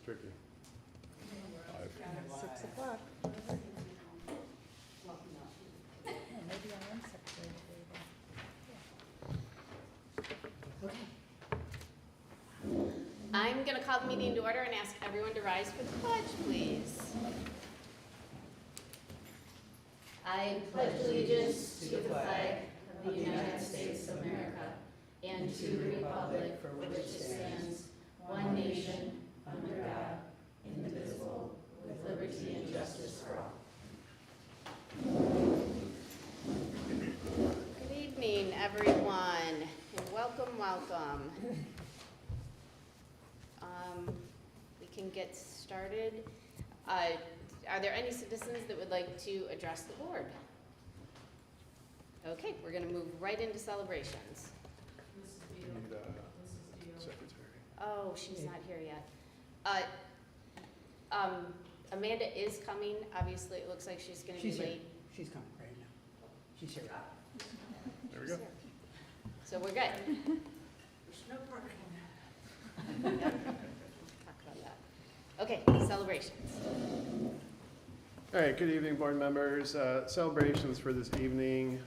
tricky. 6 o'clock. Yeah, maybe I am secretary today. Okay. I'm going to call the meeting to order and ask everyone to rise for the pledge, please. I pledge allegiance to the flag of the United States of America and to the republic for which it stands, one nation, under God, indivisible, with liberty and justice for all. Good evening, everyone, and welcome, welcome. We can get started. Are there any citizens that would like to address the board? Okay, we're going to move right into celebrations. We need a secretary. Oh, she's not here yet. Amanda is coming. Obviously, it looks like she's going to be She's here. late. She's coming right now. She's here. There we go. So we're good. There's no parking. Talk about that. Okay, celebrations. All right, good evening, board members. Celebrations for this evening.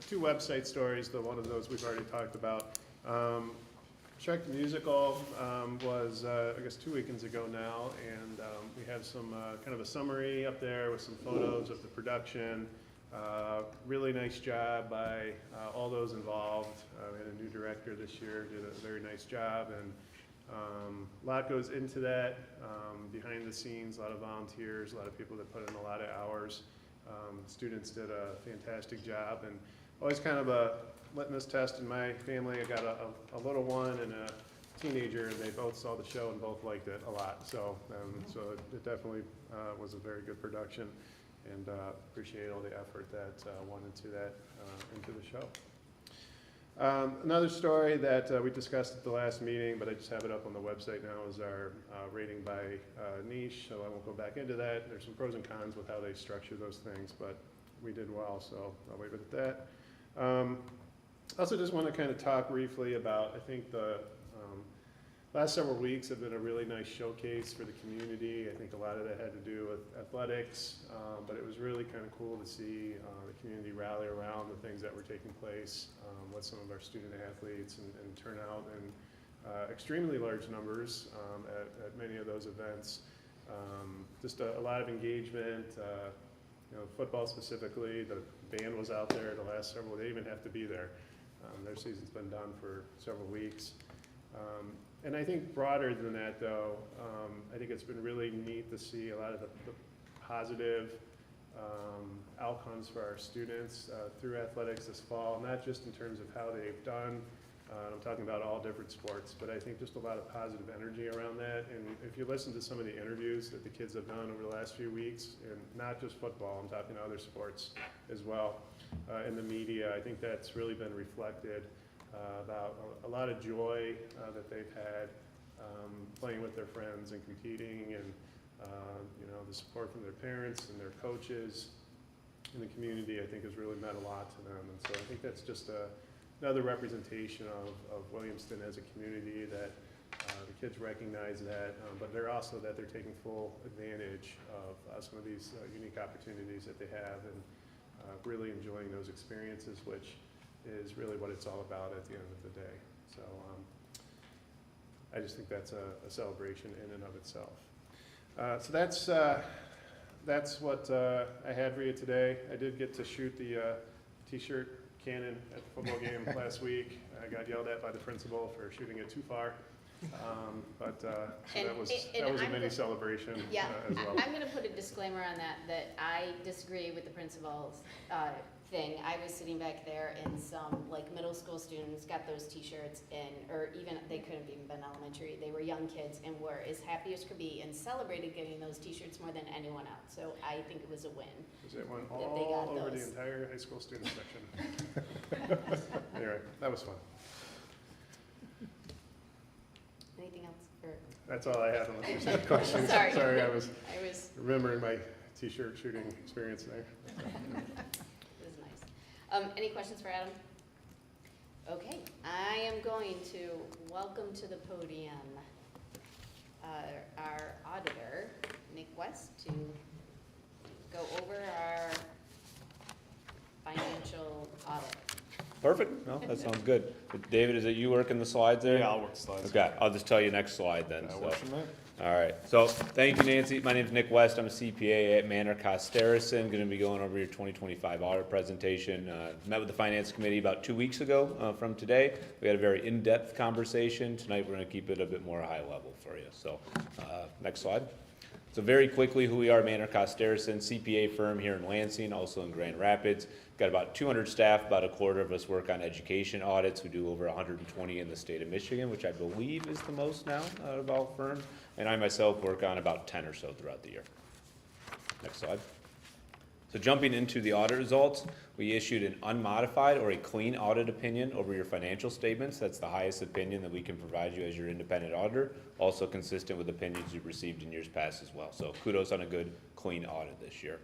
2 website stories, though one of those we've already talked about. Shrek the Musical was, I guess, 2 weekends ago now, and we have some kind of a summary up there with some photos of the production. Really nice job by all those involved. We had a new director this year, did a very nice job, and a lot goes into that, behind the scenes, a lot of volunteers, a lot of people that put in a lot of hours. Students did a fantastic job, and always kind of a litmus test in my family. I got a little one and a teenager, and they both saw the show and both liked it a lot. So it definitely was a very good production, and appreciate all the effort that went into the show. Another story that we discussed at the last meeting, but I just have it up on the website now, is our rating by niche, so I won't go back into that. There's some pros and cons with how they structure those things, but we did well, so I'll leave it at that. Also just want to kind of talk briefly about, I think the last several weeks have been a really nice showcase for the community. I think a lot of that had to do with athletics, but it was really kind of cool to see the community rally around the things that were taking place with some of our student athletes and turn out in extremely large numbers at many of those events. Just a lot of engagement, football specifically. The band was out there the last several, they even have to be there. Their season's been done for several weeks. And I think broader than that, though, I think it's been really neat to see a lot of the positive outcomes for our students through athletics this fall, not just in terms of how they've done. I'm talking about all different sports, but I think just a lot of positive energy around that. And if you listen to some of the interviews that the kids have done over the last few weeks, and not just football, I'm talking other sports as well, in the media, I think that's really been reflected about a lot of joy that they've had playing with their friends and competing, and the support from their parents and their coaches in the community, I think has really meant a lot to them. And so I think that's just another representation of Williamston as a community, that the kids recognize that, but they're also that they're taking full advantage of some of these unique opportunities that they have, and really enjoying those experiences, which is really what it's all about at the end of the day. So I just think that's a celebration in and of itself. So that's what I had for you today. I did get to shoot the t-shirt cannon at the football game last week. I got yelled at by the principal for shooting it too far. So that was a mini celebration as well. I'm going to put a disclaimer on that I disagree with the principal's thing. I was sitting back there, and some middle school students got those t-shirts, or even they couldn't have even been elementary. They were young kids and were as happy as could be and celebrated getting those t-shirts more than anyone else. So I think it was a win. Because it went all over the entire high school student section. Anyway, that was fun. Anything else? That's all I have, unless there's any questions. Sorry, I was remembering my t-shirt shooting experience there. It was nice. Any questions for Adam? Okay, I am going to welcome to the podium our us to go over our financial audit. Perfect, no, that sounds good. David, is it you working the slides there? Yeah, I'll work the slides. Okay, I'll just tell you next slide then, That so. works for me. All right, so thank you, Nancy. My name's Nick West. I'm a CPA at Manor Costerison. Going to be going over your 2025 audit presentation. Met with the Finance Committee about 2 weeks ago from today. We had a very in-depth conversation. Tonight, we're going to keep it a bit more high level for you. So, next slide. So very quickly, who we are, Manor Costerison, CPA firm here in Lansing, also in Grand Rapids. Got about 200 staff, about a quarter of us work on education audits. We do over 120 in the state of Michigan, which I believe is the most now out of all firms. And I myself work on about 10 or so throughout the year. Next slide. So jumping into the audit results, we issued an unmodified or a clean audit opinion over your financial statements. That's the highest opinion that we can provide you as your independent auditor, also consistent with opinions you've received in years past as well. So kudos on a good, clean audit this year.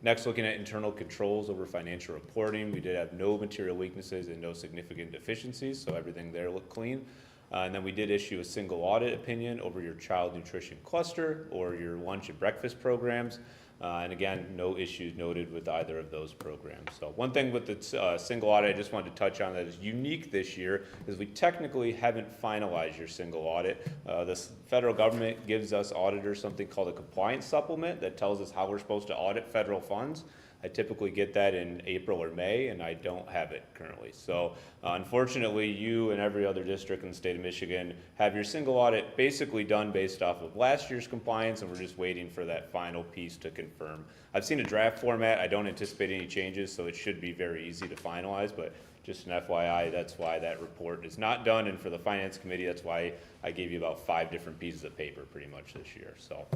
Next, looking at internal controls over financial reporting, we did have no material weaknesses and no significant deficiencies, so everything there looked clean. And then we did issue a single audit opinion over your child nutrition cluster or your lunch and breakfast programs. And again, no issues noted with either of those programs. So one thing with the single audit I just wanted to touch on that is unique this year is we technically haven't finalized your single audit. The federal government gives us auditors something called a compliance supplement that tells us how we're supposed to audit federal funds. I typically get that in April or May, and I don't have it currently. So unfortunately, you and every other district in the state of Michigan have your single audit basically done based off of last year's compliance, and we're just waiting for that final piece to confirm. I've seen a draft format. I don't anticipate any changes, so it should be very easy to finalize, but just an FYI, that's why that report is not done, and for the Finance Committee, that's why I gave you about 5 different pieces of paper pretty much this year. So.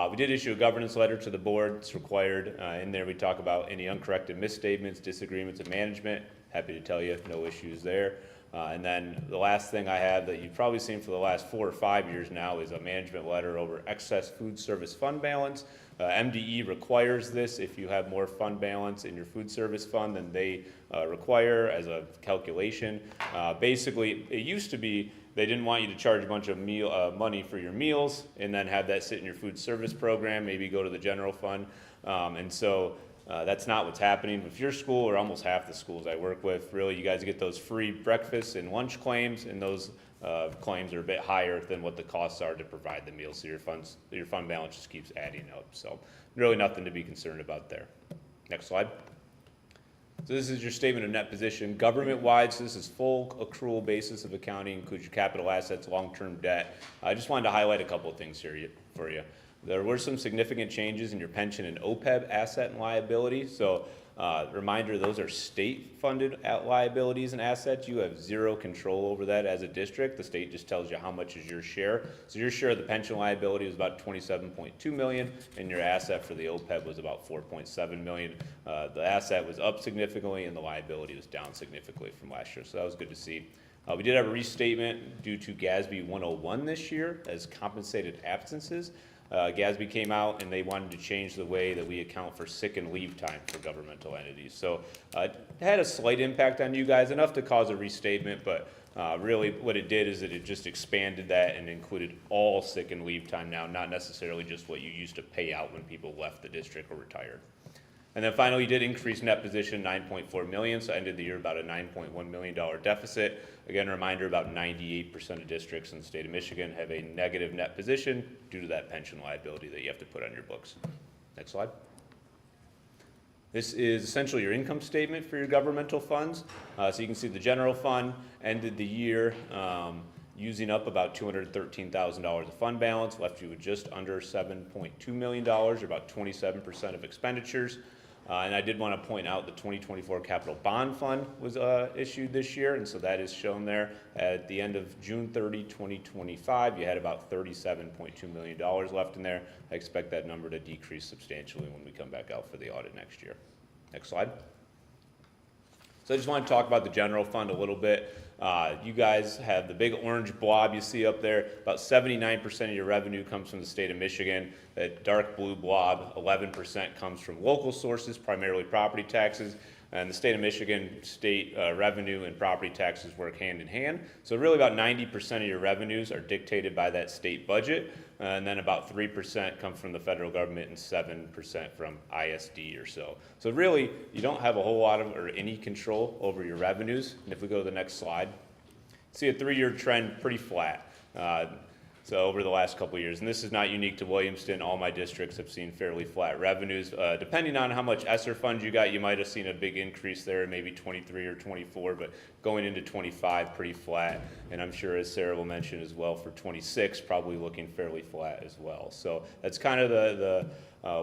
We did issue a governance letter to the board. It's required. In there, we talk about any uncorrected misstatements, disagreements of management. Happy to tell you, no issues there. And then the last thing I have that you've probably seen for the last 4 or 5 years now is a management letter over excess food service fund balance. MDE requires this if you have more fund balance in your food service fund than they require as a calculation. Basically, it used to be they didn't want you to charge a bunch of money for your meals and then have that sit in your food service program, maybe go to the general fund. And so that's not what's happening with your school or almost half the schools I work with. Really, you guys get those free breakfast and lunch claims, and those claims are a bit higher than what the costs are to provide the meals. So your fund balance just keeps adding up. So really nothing to be concerned about there. Next slide. So this is your statement of net position. Government-wide, so this is full accrual basis of accounting, includes your capital assets, long-term debt. I just wanted to highlight a couple of things here for you. There were some significant changes in your pension and OPEB asset and liability. So reminder, those are state-funded liabilities and assets. You have zero control over that as a district. The state just tells you how much is your share. So your share of the pension liability was about $27.2 million, and your asset for the OPEB was about $4.7 million. The asset was up significantly, and the liability was down significantly from last year. So that was good to see. We did have a restatement due to GASB 101 this year as compensated absences. GASB came out and they wanted to change the way that we account for sick and leave time for governmental entities. So it had a slight impact on you guys, enough to cause a restatement, but really what it did is that it just expanded that and included all sick and leave time now, not necessarily just what you used to pay out when people left the district or retired. And then finally, you did increase net position $9.4 million, so ended the year about a $9.1 million deficit. Again, a reminder, about 98% of districts in the state of Michigan have a negative net position due to that pension liability that you have to put on your books. Next slide. This is essentially your income statement for your governmental funds. So you can see the general fund ended the year using up about $213,000 of fund balance, left you with just under $7.2 million, or about 27% of expenditures. And I did want to point out the 2024 capital bond fund was issued this year, and so that is shown there. At the end of June 30, 2025, you had about $37.2 million left in there. I expect that number to decrease substantially when we come back out for the audit next year. Next slide. So I just want to talk about the general fund a little bit. You guys have the big orange blob you see up there. About 79% of your revenue comes from the state of Michigan. That dark blue blob, 11% comes from local sources, primarily property taxes. And the state of Michigan, state revenue and property taxes work hand in hand. So really about 90% of your revenues are dictated by that state budget. And then about 3% come from the federal government and 7% from ISD or so. So really, you don't have a whole lot of or any control over your revenues. And if we go to the next slide, see a 3-year trend pretty flat. So over the last couple of years, and this is not unique to Williamston, all my districts have seen fairly flat revenues. Depending on how much ESSER funds you got, you might have seen a big increase there, maybe 23 or 24, but going into 25, pretty flat. And I'm sure, as Sarah will mention as well, for 26, probably looking fairly flat as well. So that's kind of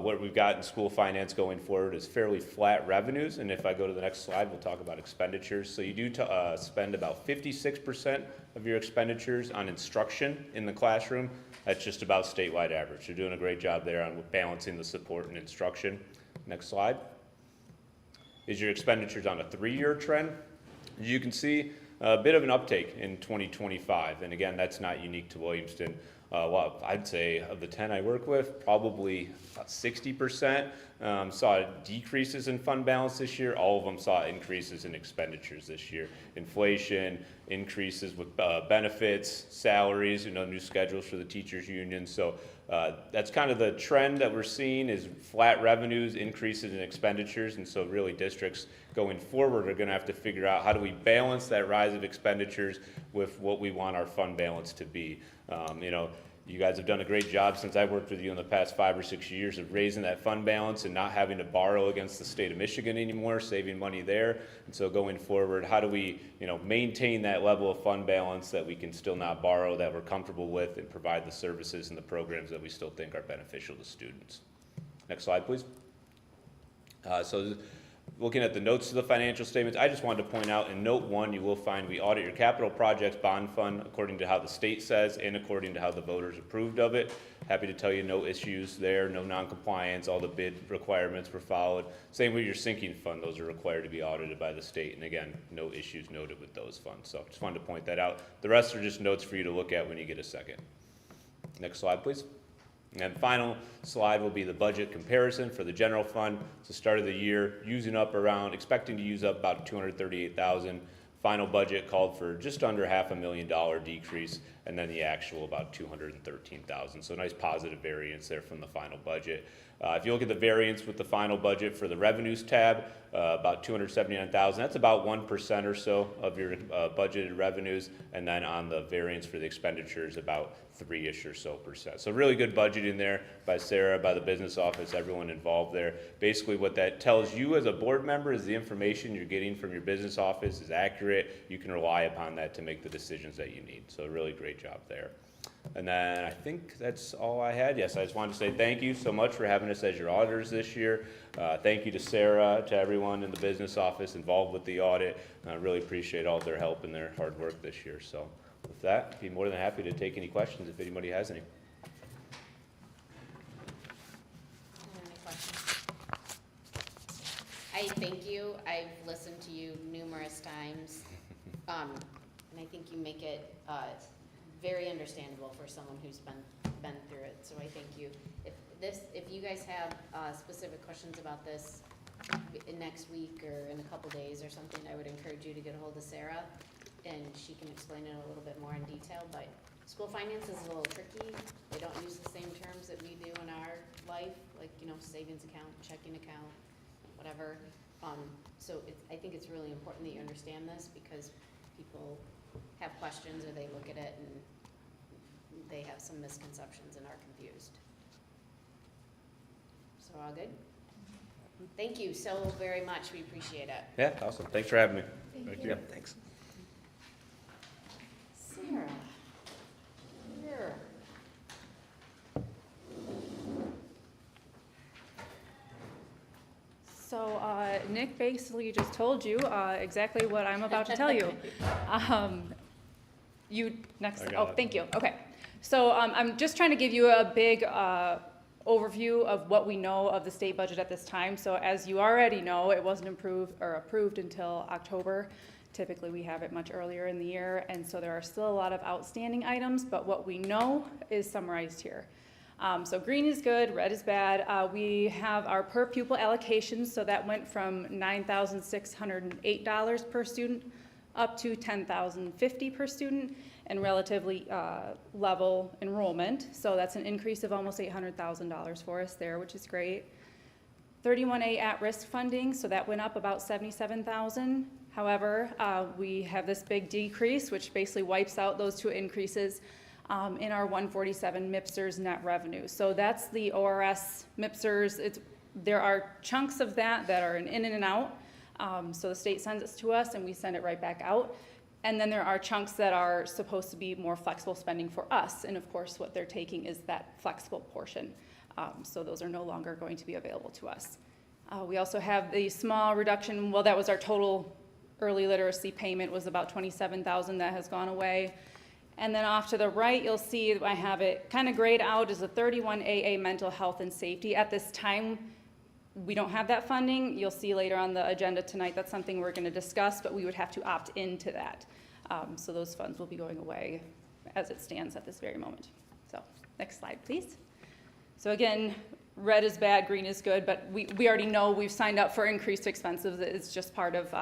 what we've got in school finance going forward is fairly flat revenues. And if I go to the next slide, we'll talk about expenditures. So you do spend about 56% of your expenditures on instruction in the classroom. That's just about statewide average. You're doing a great job there on balancing the support and instruction. Next slide is your expenditures on a 3-year trend. As you can see, a bit of an uptake in 2025. And again, that's not unique to Williamston. Well, I'd say of the 10 I work with, probably about 60% saw decreases in fund balance this year. All of them saw increases in expenditures this year. Inflation, increases with benefits, salaries, new schedules for the teachers union. So that's kind of the trend that we're seeing is flat revenues, increases in expenditures. And so really districts going forward are going to have to figure out how do we balance that rise of expenditures with what we want our fund balance to be. You guys have done a great job since I've worked with you in the past 5 or 6 years of raising that fund balance and not having to borrow against the state of Michigan anymore, saving money there. And so going forward, how do we, maintain that level of fund balance that we can still not borrow, that we're comfortable with, and provide the services and the programs that we still think are beneficial to students. Next slide, please. So looking at the notes to the financial statements, I just wanted to point out in note 1, you will find we audit your capital projects bond fund according to how the state says and according to how the voters approved of it. Happy to tell you no issues there, no non-compliance, all the bid requirements were followed. Same with your sinking fund, those are required to be audited by the state. And again, no issues noted with those funds. So just wanted to point that out. The rest are just notes for you to look at when you get a second. Next slide, please. And the final slide will be the budget comparison for the general fund. So start of the year, expecting to use up about $238,000. Final budget called for just under $500,000 decrease, and then the actual about $213,000. So nice positive variance there from the final budget. If you look at the variance with the final budget for the revenues tab, about $279,000. That's about 1% or so of your budgeted revenues, and then on the variance for the expenditures, about 3-ish or so percent. So really good budgeting there by Sarah, by the business office, everyone involved there. Basically what that tells you as a board member is the information you're getting from your business office is accurate. You can rely upon that to make the decisions that you need. So really great job there. And then I think that's all I had. Yes, I just wanted to say thank you so much for having us as your auditors this year. Thank you to Sarah, to everyone in the business office involved with the audit. I really appreciate all their help and their hard work this year. So with that, I'd be more than happy to take any questions if anybody has any. Any questions? I thank you. I've listened to you numerous times, and I think you make it very understandable for someone who's been through it. So I thank you. If you guys have specific questions about this next week or in a couple days or something, I would encourage you to get a hold of Sarah, and she can explain it a little bit more in detail. But school finance is a little tricky. They don't use the same terms that we do in our life, like savings account, checking account, whatever. So I think it's really important that you understand this, because people have questions or they look at it and they have some misconceptions and are confused. So all good? Thank you so very much. We appreciate it. Yeah, awesome. Thanks for having me. Thank you. Yeah, thanks. Sarah. Here. So Nick basically just told you exactly what I'm about to tell you. You next. Oh, thank you. Okay. So I'm just trying to give you a big overview of what we know of the state budget at this time. So as you already know, it wasn't approved until October. Typically, we have it much earlier in the year, and so there are still a lot of outstanding items, but what we know is summarized here. So green is good, red is bad. We have our per pupil allocations, so that went from $9,608 per student up to $10,050 per student, and relatively level enrollment. So that's an increase of almost $800,000 for us there, which is great. 31A at-risk funding, so that went up about $77,000. However, we have this big decrease, which basically wipes out those two increases in our 147 MIPSers net revenue. So that's the ORS MIPSers. There are chunks of that are an in and out. So the state sends it to us and we send it right back out. And then there are chunks that are supposed to be more flexible spending for us. And of course, what they're taking is that flexible portion. So those are no longer going to be available to us. We also have the small reduction. Well, that was our total early literacy payment, was about $27,000 that has gone away. And then off to the right, you'll see I have it kind of grayed out as a 31AA mental health and safety. At this time, we don't have that funding. You'll see later on the agenda tonight, that's something we're going to discuss, but we would have to opt into that. So those funds will be going away as it stands at this very moment. So next slide, please. So again, red is bad, green is good, but we already know we've signed up for increased expenses. It's just part of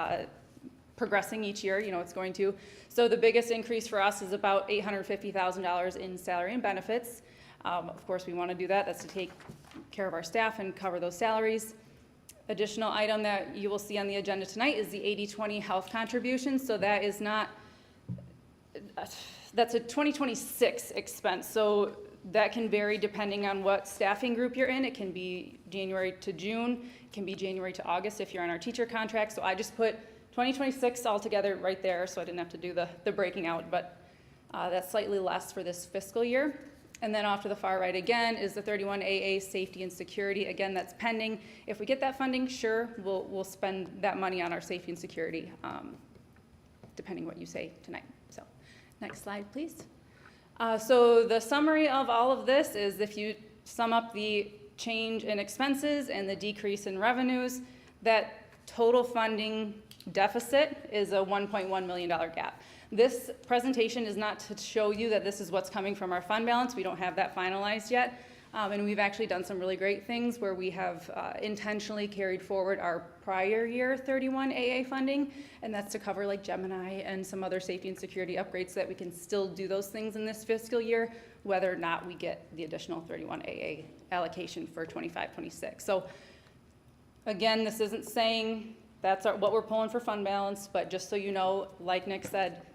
progressing each year, it's going to. So the biggest increase for us is about $850,000 in salary and benefits. Of course, we want to do that. That's to take care of our staff and cover those salaries. Additional item that you will see on the agenda tonight is the 80/20 health contribution. So that is not, that's a 2026 expense. So that can vary depending on what staffing group you're in. It can be January to June. It can be January to August if you're on our teacher contract. So I just put 2026 altogether right there, so I didn't have to do the breaking out, but that's slightly less for this fiscal year. And then off to the far right again is the 31AA safety and security. Again, that's pending. If we get that funding, sure, we'll spend that money on our safety and security, depending what you say tonight. So next slide, please. So the summary of all of this is, if you sum up the change in expenses and the decrease in revenues, that total funding deficit is a $1.1 million gap. This presentation is not to show you that this is what's coming from our fund balance. We don't have that finalized yet. And we've actually done some really great things where we have intentionally carried forward our prior year 31AA funding, and that's to cover like Gemini and some other safety and security upgrades so that we can still do those things in this fiscal year, whether or not we get the additional 31AA allocation for 25-26. So again, this isn't saying that's what we're pulling for fund balance, but just so you know, like Nick said,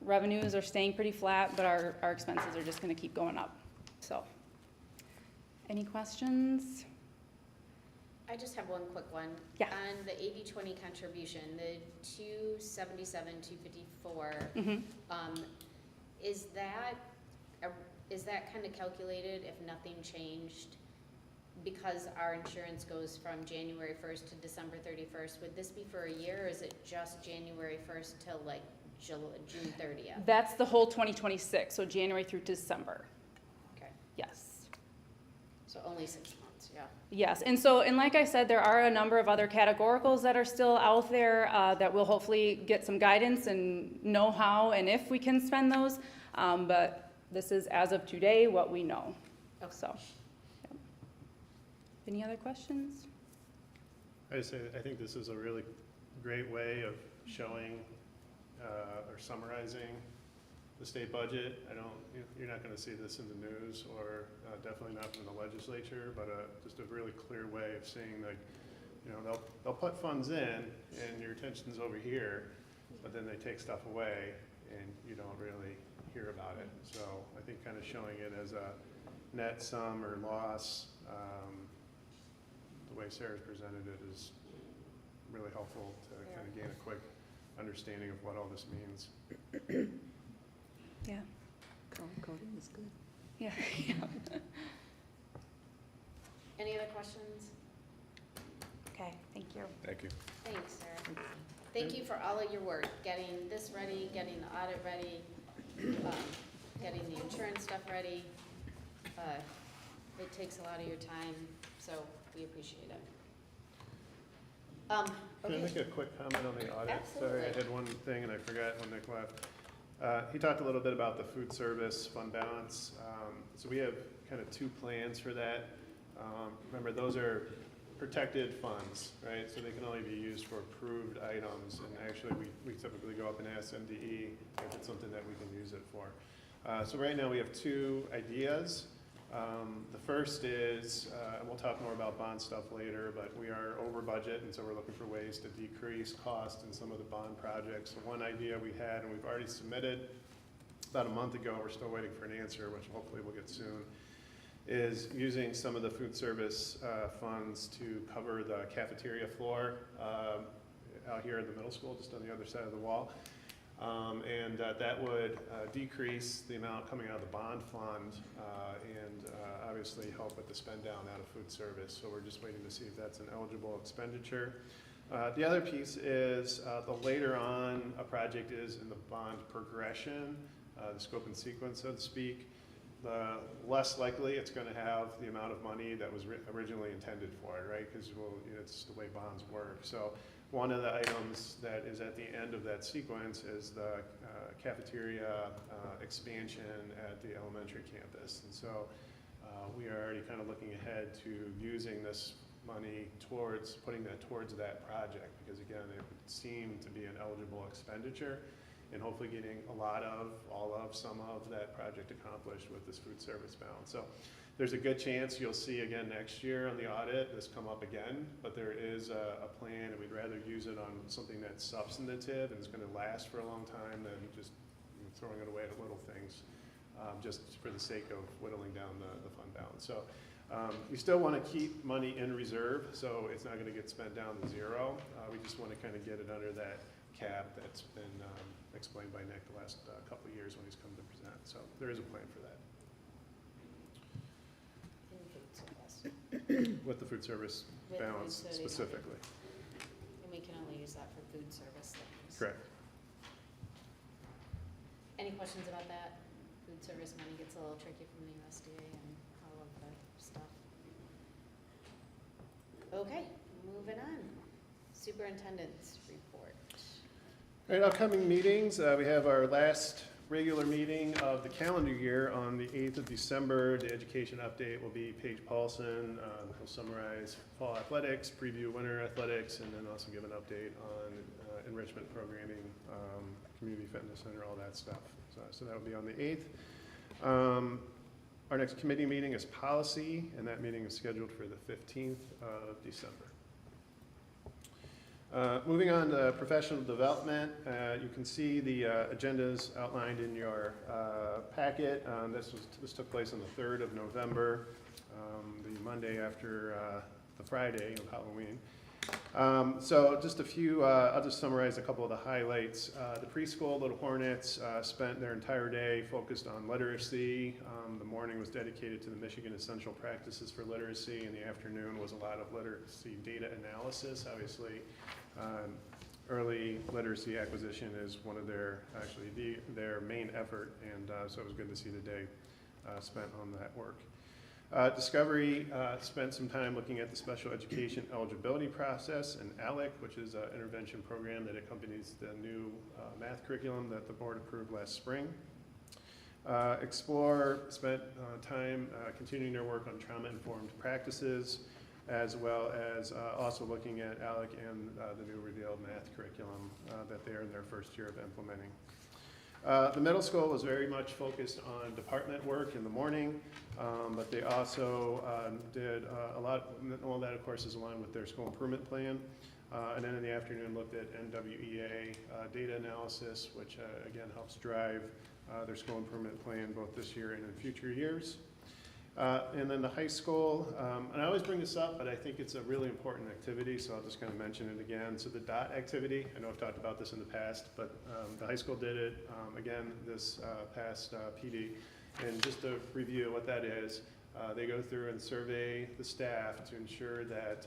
revenues are staying pretty flat, but our expenses are just going to keep going up. So, any questions? I just have one quick one. Yeah. On the 80/20 contribution, the 277, 254, is that kind of calculated if nothing changed? Because our insurance goes from January 1st to December 31st, would this be for a year, or is it just January 1st till like June 30th? That's the whole 2026, so January through December. Okay, Yes. so only 6 months, yeah. Yes, and like I said, there are a number of other categoricals that are still out there that we'll hopefully get some guidance and know how and if we can spend those. But this is, as of today, what we know. Okay. So, yeah. Any other questions? I think this is a really great way of showing or summarizing the state budget. You're not going to see this in the news, or definitely not from the legislature, but just a really clear way of seeing, like, they'll put funds in and your attention's over here, but then they take stuff away and you don't really hear about it. So I think kind of showing it as a net sum or loss, the way Sarah's presented it is really helpful to kind of gain a quick understanding of what all this means. Yeah. Coding is good. Yeah. Any other questions? Okay, thank you. Thank you. Thanks, Sarah. Thank you for all of your work, getting this ready, getting the audit ready, getting the insurance stuff ready. It takes a lot of your time, so we appreciate it. Can I make a quick comment on the audit? Sorry, I Absolutely. had one thing and I forgot when Nick left. He talked a little bit about the food service fund balance. So we have kind of two plans for that. Remember, those are protected funds, right? So they can only be used for approved items. And actually, we typically go up and ask MDE if it's something that we can use it for. So right now we have two ideas. The first is, and we'll talk more about bond stuff later, but we are over budget, and so we're looking for ways to decrease cost in some of the bond projects. So one idea we had, and we've already submitted about a month ago, we're still waiting for an answer, which hopefully we'll get soon, is using some of the food service funds to cover the cafeteria floor out here at the middle school, just on the other side of the wall. And that would decrease the amount coming out of the bond fund and obviously help with the spend down out of food service. So we're just waiting to see if that's an eligible expenditure. The other piece is the later on a project is in the bond progression, the scope and sequence, so to speak, the less likely it's going to have the amount of money that was originally intended for it, right? Because it's the way bonds work. So one of the items that is at the end of that sequence is the cafeteria expansion at the elementary campus. And so we are already kind of looking ahead to using this money towards, putting that towards that project, because again, it would seem to be an eligible expenditure, and hopefully getting a lot of, all of, some of that project accomplished with this food service balance. So there's a good chance you'll see again next year on the audit this come up again, but there is a plan, and we'd rather use it on something that's substantive and is going to last for a long time than just throwing it away at little things, just for the sake of whittling down the fund balance. So we still want to keep money in reserve, so it's not going to get spent down to zero. We just want to kind of get it under that cap that's been explained by Nick the last couple of years when he's come to present. So there is a plan for that. With the food service With balance food service. specifically. And we can only use that for food service things. Correct. Any questions about that? Food service money gets a little tricky from the USDA and all of the stuff. Okay, moving on. Superintendent's report. All right, upcoming meetings, we have our last regular meeting of the calendar year on the 8th of December. The education update will be Paige Paulson. He'll summarize fall athletics, preview winter athletics, and then also give an update on enrichment programming, community fitness center, all that stuff. So that will be on the 8th. Our next committee meeting is policy, and that meeting is scheduled for the 15th of December. Moving on to professional development, you can see the agendas outlined in your packet. This took place on the 3rd of November, the Monday after the Friday of Halloween. So just a few, I'll just summarize a couple of the highlights. The preschool Little Hornets spent their entire day focused on literacy. The morning was dedicated to the Michigan Essential Practices for Literacy, and the afternoon was a lot of literacy data analysis. Obviously, early literacy acquisition is one of their, actually their main effort, and so it was good to see the day spent on that work. Discovery spent some time looking at the special education eligibility process and ALEC, which is an intervention program that accompanies the new math curriculum that the board approved last spring. Explore spent time continuing their work on trauma-informed practices, as well as also looking at ALEC and the new revealed math curriculum that they're in their first year of implementing. The middle school was very much focused on department work in the morning, but they also did a lot, all that of course is aligned with their school improvement plan. And then in the afternoon looked at NWEA data analysis, which again helps drive their school improvement plan both this year and in future years. And then the high school, and I always bring this up, but I think it's a really important activity, so I'll just kind of mention it again. So the DOT activity, I know I've talked about this in the past, but the high school did it again this past PD. And just to review what that is, they go through and survey the staff to ensure that,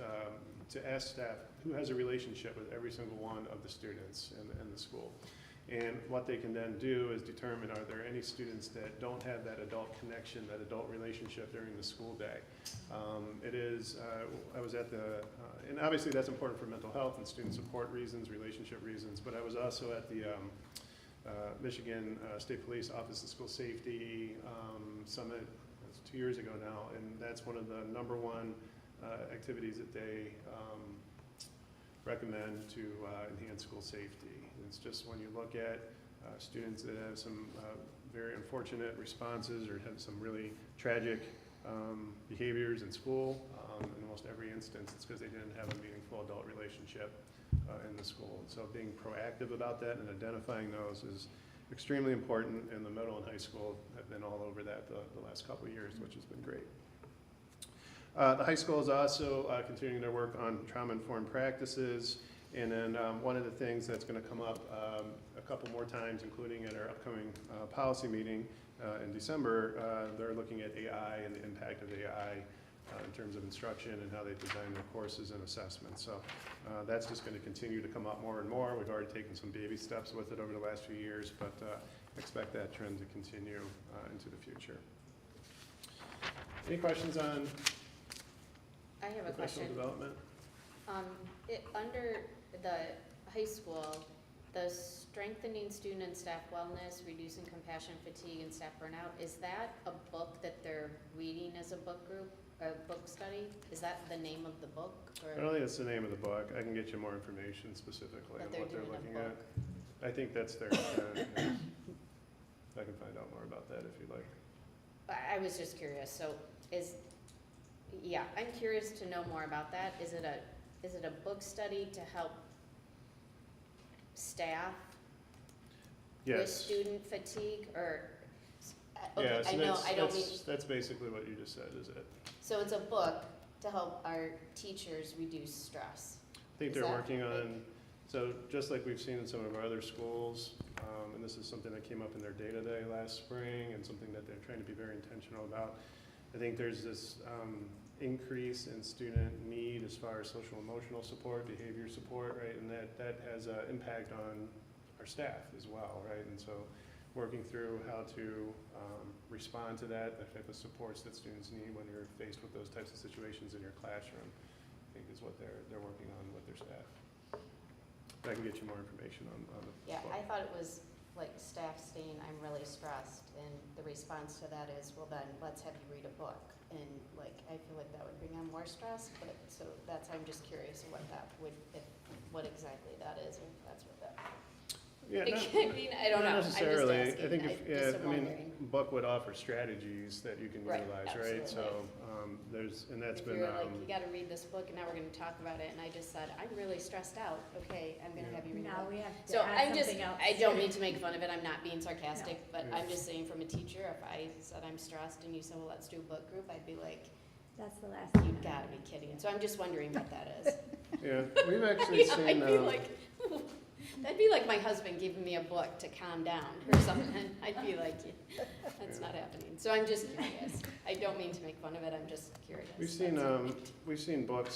to ask staff who has a relationship with every single one of the students in the school. And what they can then do is determine, are there any students that don't have that adult connection, that adult relationship during the school day? It is, I was at the, and obviously that's important for mental health and student support reasons, relationship reasons, but I was also at the Michigan State Police Office of School Safety Summit. That's 2 years ago now, and that's one of the number one activities that they recommend to enhance school safety. It's just when you look at students that have some very unfortunate responses or have some really tragic behaviors in school, in almost every instance, it's because they didn't have a meaningful adult relationship in the school. And so being proactive about that and identifying those is extremely important, and the middle and high school have been all over that the last couple of years, which has been great. The high school is also continuing their work on trauma-informed practices, and then one of the things that's going to come up a couple more times, including at our upcoming policy meeting in December, they're looking at AI and the impact of AI in terms of instruction and how they design their courses and assessments. So that's just going to continue to come up more and more. We've already taken some baby steps with it over the last few years, but expect that trend to continue into the future. Any questions on I have a professional question. development? Under the high school, the strengthening student and staff wellness, reducing compassion fatigue and staff burnout, is that a book that they're reading as a book group, a book study? Is that the name of the book? I don't think it's the name of the book. I can get you more information specifically on That they're what they're doing a looking book? at. I think that's their intent. Yes. I can find out more about that if you'd like. I was just curious, so I'm curious to know more about that. Is it a book study to help staff with Yes. student fatigue, or, Yeah, okay, so I know, I don't mean, that's basically what you just said, is it? so it's a book to help our teachers reduce stress. I think Is they're that working right? on, so just like we've seen in some of our other schools, and this is something that came up in their day-to-day last spring and something that they're trying to be very intentional about. I think there's this increase in student need as far as social emotional support, behavior support, right? And that has an impact on our staff as well, right? And so working through how to respond to that, the type of supports that students need when you're faced with those types of situations in your classroom, I think is what they're working on with their staff. But I can get you more information on the Yeah, book. I thought it was like staff saying, I'm really stressed, and the response to that is, well then, let's have you read a book. And like, I feel like that would bring on more stress, but, so that's, I'm just curious what that would, what exactly that is, or if that's what that. Yeah, I mean, I don't know, not I'm just necessarily. asking, I think just am wondering. book would offer strategies that you can Right, utilize, right? So, that's If been, you're like, you gotta read this book, and now we're gonna talk about it, and I just said, I'm really stressed out, okay, I'm gonna Yeah. have you read it. Now we have to So add I'm just, something else. I don't mean to make fun of it, I'm not being sarcastic, but Yeah. I'm just saying from a teacher, if I said I'm stressed and you said, well, let's do a book group, I'd be like, That's the last thing. you gotta be kidding. So I'm just wondering what that is. yeah, we've actually Yeah, seen, I'd be like, that'd be like my husband giving me a book to calm down or something. I'd be like, that's not happening. So I'm just curious. I don't mean to make fun of it, I'm just curious. we've seen, That's all. we've seen book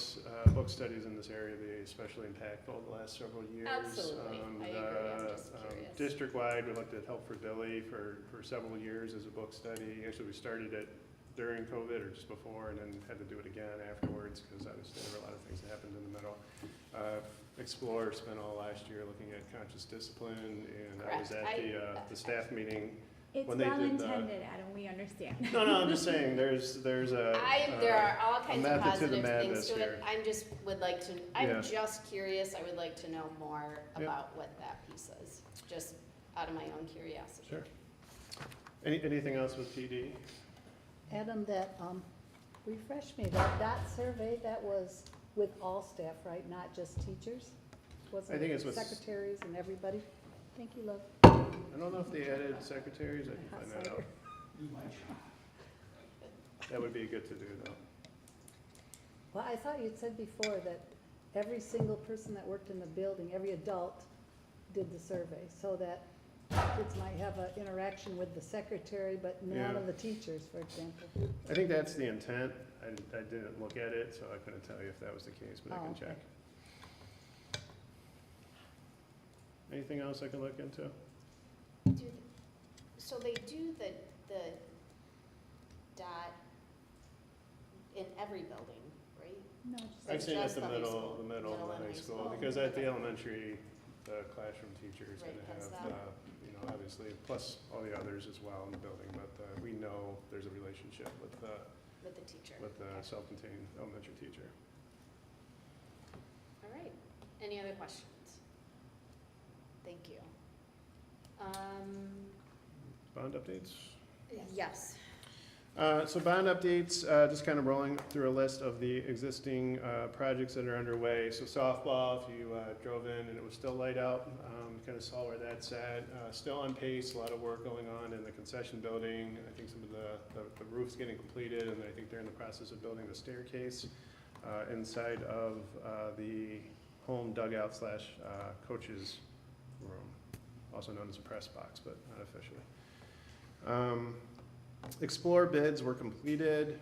studies in this area be especially impactful the last several years. Absolutely. I agree. I'm just curious. District-wide, we looked at Help for Billy for several years as a book study. Actually, we started it during COVID or just before, and then had to do it again afterwards, because obviously there were a lot of things that happened in the middle. Explore spent all last year looking at conscious discipline, and I was Correct. at the staff meeting. It's when they well did the- intended, Adam, we understand. No, I'm just saying, there's a. There are all kinds of method to the positive things madness to it. here. I'm just would like to, Yeah. I'm just curious. I would like to know more Yep. about what that piece is, just out of my own curiosity. Sure. Anything else with PD? Adam, that, refresh me, that survey, that was with all staff, right, not just teachers? I think it's with- Secretaries and everybody? Thank you, love. I don't know if they added secretaries, I can Hot find that cider. out. That would be good to do, though. Well, I thought you'd said before that every single person that worked in the building, every adult did the survey, so that kids might have an interaction with the secretary, but none Yeah. of the teachers, for example. I think that's the intent. I didn't look at it, so I couldn't tell you if that was the case, but I Oh, can okay. check. Anything else I can look into? So they do the dot in every building, right? No, I've It's seen it at just the the high middle, school. the middle Middle and and high high school, school. because at the Okay. elementary, the classroom teacher is Right, gonna has have, that. obviously, plus all the others as well in the building, but we know there's a relationship with the teacher. self-contained elementary teacher. All right, any other questions? Thank you. Bond updates? Yes. So bond updates, just kind of rolling through a list of the existing projects that are underway. So softball, if you drove in and it was still light out, kind of saw where that's at. Still on pace, a lot of work going on in the concession building. I think some of the roof's getting completed, and I think they're in the process of building the staircase inside of the home dugout slash coach's room, also known as a press box, but not officially. Explore bids were completed.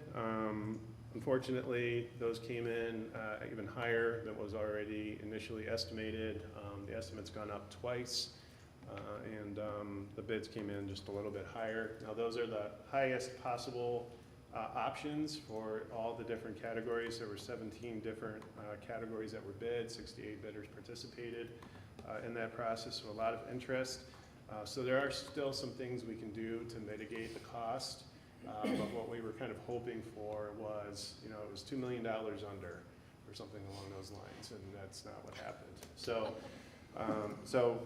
Unfortunately, those came in even higher than was already initially estimated. The estimate's gone up twice, and the bids came in just a little bit higher. Now, those are the highest possible options for all the different categories. There were 17 different categories that were bid, 68 bidders participated in that process, so a lot of interest. So there are still some things we can do to mitigate the cost, but what we were kind of hoping for was, it was $2 million under, or something along those lines, and that's not what happened. So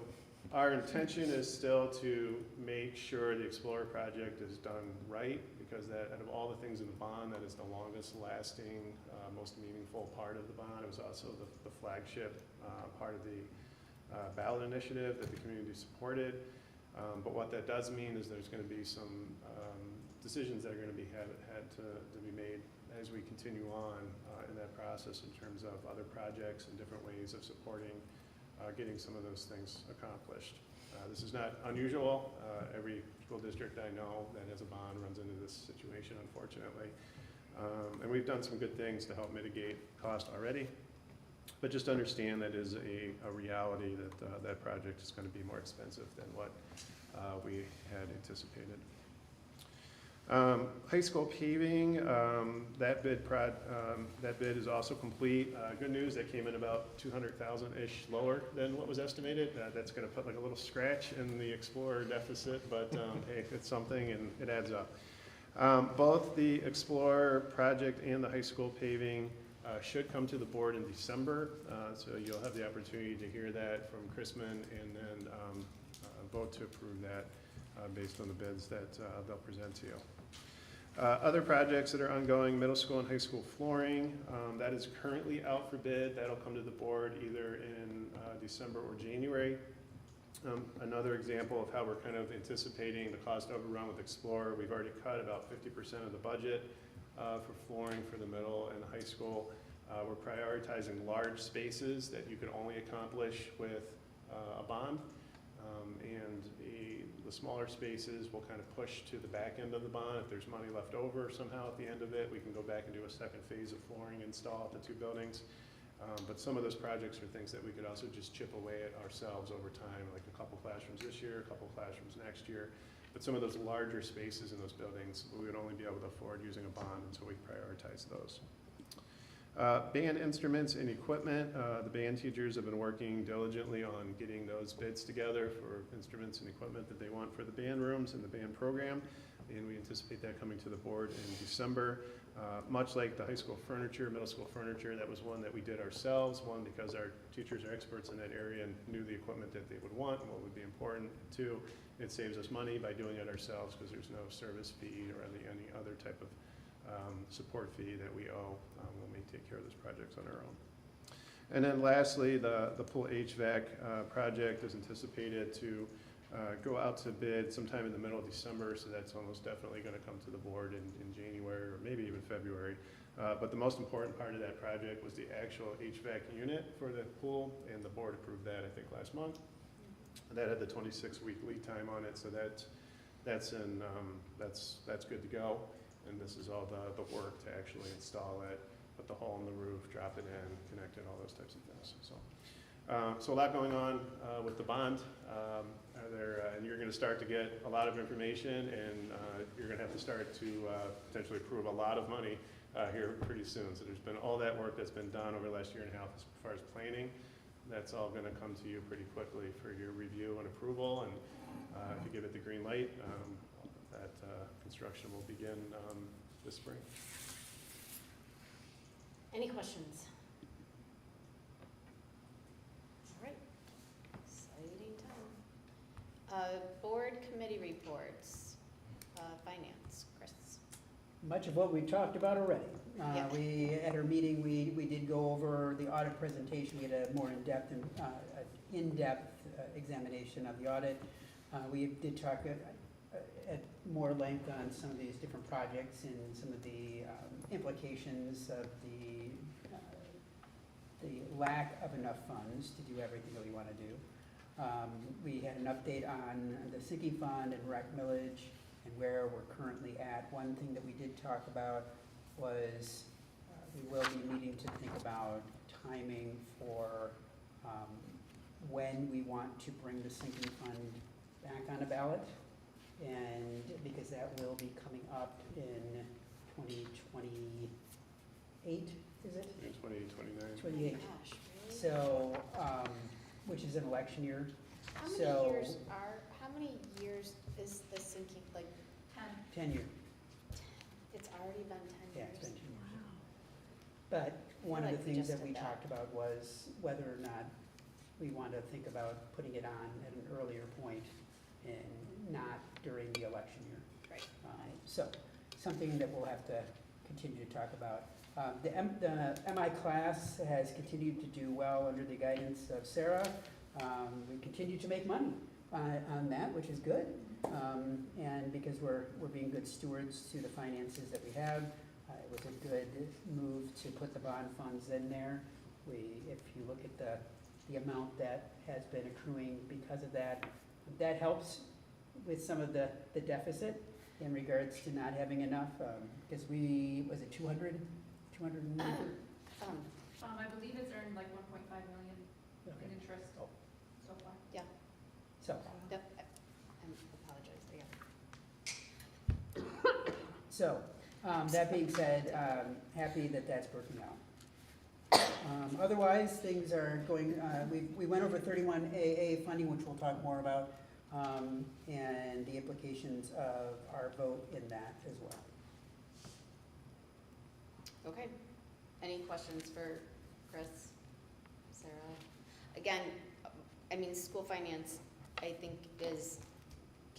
our intention is still to make sure the Explorer project is done right, because that, out of all the things in the bond, that is the longest lasting, most meaningful part of the bond. It was also the flagship part of the ballot initiative that the community supported. But what that does mean is there's going to be some decisions that are going to be had to be made as we continue on in that process in terms of other projects and different ways of supporting getting some of those things accomplished. This is not unusual. Every school district I know that has a bond runs into this situation, unfortunately. And we've done some good things to help mitigate cost already. But just understand that is a reality that that project is going to be more expensive than what we had anticipated. High school paving, that bid is also complete. Good news, that came in about 200,000-ish lower than what was estimated. That's going to put like a little scratch in the Explorer deficit, but hey, it's something and it adds up. Both the Explorer project and the high school paving should come to the board in December, so you'll have the opportunity to hear that from Chrisman and then vote to approve that based on the bids that they'll present to you. Other projects that are ongoing, middle school and high school flooring, that is currently out for bid. That'll come to the board either in December or January. Another example of how we're kind of anticipating the cost overrun with Explorer, we've already cut about 50% of the budget for flooring for the middle and the high school. We're prioritizing large spaces that you can only accomplish with a bond, and the smaller spaces will kind of push to the back end of the bond. If there's money left over somehow at the end of it, we can go back and do a second phase of flooring install at the two buildings. But some of those projects are things that we could also just chip away at ourselves over time, like a couple classrooms this year, a couple classrooms next year. But some of those larger spaces in those buildings, we would only be able to afford using a bond, and so we prioritize those. Band instruments and equipment, the band teachers have been working diligently on getting those bids together for instruments and equipment that they want for the band rooms and the band program, and we anticipate that coming to the board in December. Much like the high school furniture, middle school furniture, that was one that we did ourselves, one because our teachers are experts in that area and knew the equipment that they would want and what would be important. Two, it saves us money by doing it ourselves because there's no service fee or any other type of support fee that we owe when we take care of those projects on our own. And then lastly, the pool HVAC project is anticipated to go out to bid sometime in the middle of December, so that's almost definitely going to come to the board in January or maybe even February. But the most important part of that project was the actual HVAC unit for the pool, and the board approved that, I think, last month. That had the 26-week lead time on it, so that's good to go. And this is all the work to actually install it, put the hole in the roof, drop it in, connect it, all those types of things. So a lot going on with the bond. And you're going to start to get a lot of information, and you're going to have to start to potentially approve a lot of money here pretty soon. So there's been all that work that's been done over the last year and a half as far as planning. that's all gonna come to you pretty quickly for your review and approval, and if you give it the green light, that construction will begin this spring. Any questions? All right, exciting time. Board committee reports, finance, Chris. Much of what we talked about already. Yeah. At our meeting, we did go over the audit presentation. We had a more in-depth examination of the audit. We did talk at more length on some of these different projects and some of the implications of the lack of enough funds to do everything that we want to do. We had an update on the sinking fund and rec millage and where we're currently at. One thing that we did talk about was we will be needing to think about timing for when we want to bring the sinking fund back on a ballot. And because that will be coming up in 2028, is it? 2029. 28. Gosh, really? So, which is an election year. How many so- years is the sinking, like, 10 year. it's already been 10 Yeah, years? it's been 10 years. But one of like the we things just that we did that. talked about was whether or not we want to think about putting it on at an earlier point and not during the election year. Right. So, something that we'll have to continue to talk about. The MI class has continued to do well under the guidance of Sarah. We continue to make money on that, which is good. And because we're being good stewards to the finances that we have, it was a good move to put the bond funds in there. If you look at the amount that has been accruing because of that, that helps with some of the deficit in regards to not having enough, because was it 200? 200 and I believe it's earned like 1.5 million okay. in interest Oh. so far. So, Yep, I apologize, yeah. so, that being said, happy that that's working out. Otherwise, things are going, we went over 31AA funding, which we'll talk more about, and the implications of our vote in that as well. Okay, any questions for Chris, Sarah? Again, I mean, school finance, I think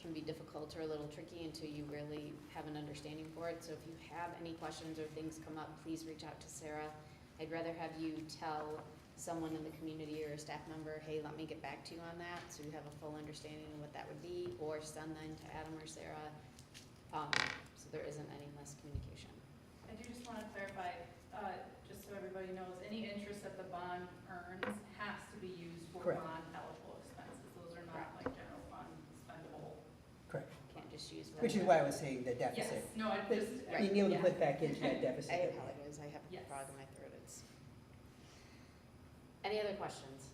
can be difficult or a little tricky until you really have an understanding for it. So if you have any questions or things come up, please reach out to Sarah. I'd rather have you tell someone in the community or a staff member, hey, let me get back to you on that, so you have a full understanding of what that would be, or send them to Adam or Sarah, so there isn't any miscommunication. I do just want to clarify, just so everybody knows, any interest that the bond earns has to be used for Correct. bond eligible expenses. Those are not like general fund spendable. Correct. Can't just use. Which is why I was saying the Yes, deficit. no, I But just. being able to yeah. put back into that deficit. I that we have. apologize, I have a Yes. frog in my throat. Any other questions?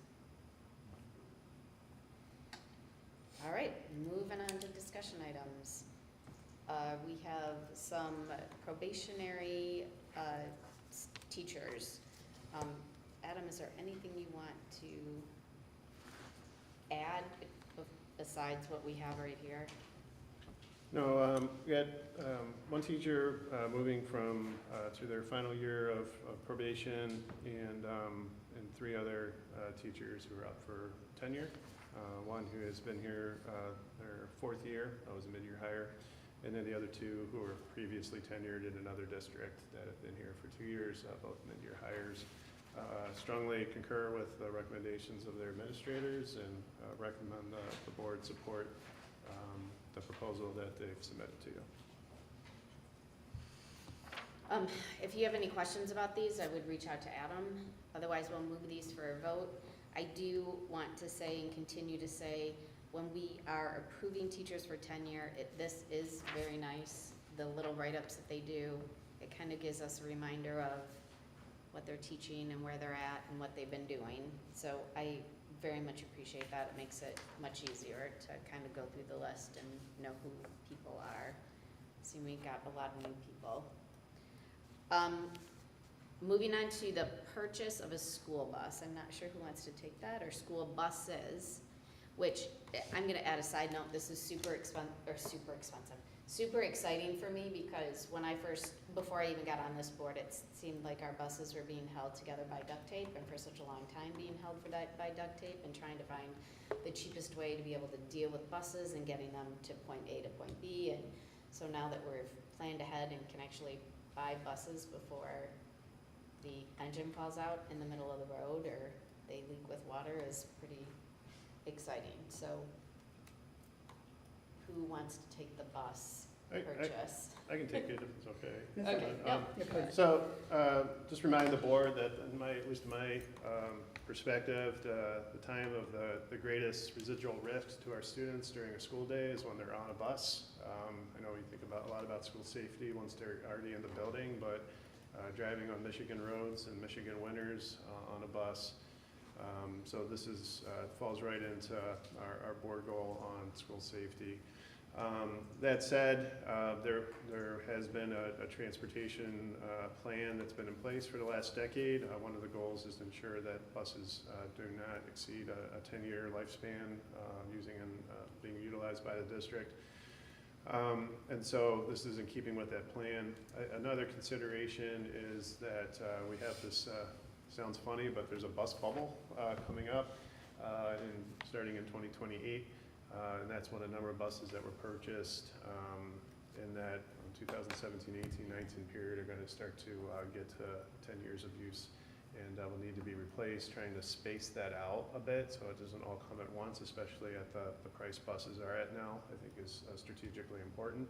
All right, moving on to discussion items. We have some probationary teachers. Adam, is there anything you want to add besides what we have right here? No, we had one teacher moving from to their final year of probation, and 3 other teachers who are up for tenure. One who has been here their 4th year, that was a mid-year hire, and then the other 2 who were previously tenured in another district that have been here for 2 years, both mid-year hires. Strongly concur with the recommendations of their administrators and recommend the board support the proposal that they've submitted to you. If you have any questions about these, I would reach out to Adam. Otherwise, we'll move these for a vote. I do want to say and continue to say, when we are approving teachers for tenure, this is very nice. The little write-ups that they do, it kind of gives us a reminder of what they're teaching and where they're at and what they've been doing. So I very much appreciate that. It makes it much easier to kind of go through the list and know who people are. See, we got a lot of new people. moving on to the purchase of a school bus. I'm not sure who wants to take that, or school buses, which I'm gonna add a side note, this is super exciting for me, because when before I even got on this board, it seemed like our buses were being held together by duct tape, and for such a long time being held by duct tape, and trying to find the cheapest way to be able to deal with buses and getting them to point A to point B. And so now that we've planned ahead and can actually buy buses before the engine falls out in the middle of the road or they leak with water is pretty exciting. So who wants to take the bus purchase? I can take it if it's okay. That's Okay, Um, yep. So, just remind the board that in at least my perspective, the time of the greatest residual risk to our students during a school day is when they're on a bus. I know we think a lot about school safety once they're already in the building, but driving on Michigan roads and Michigan winters on a bus. So this falls right into our board goal on school safety. That said, there has been a transportation plan that's been in place for the last decade. One of the goals is to ensure that buses do not exceed a 10-year lifespan using and being utilized by the district. And so this is in keeping with that plan. Another consideration is that we have this, sounds funny, but there's a bus bubble coming up starting in 2028. And that's when a number of buses that were purchased in that 2017, 18, 19 period are going to start to get to 10 years of use and will need to be replaced, trying to space that out a bit so it doesn't all come at once, especially at the price buses are at now, I think is strategically important.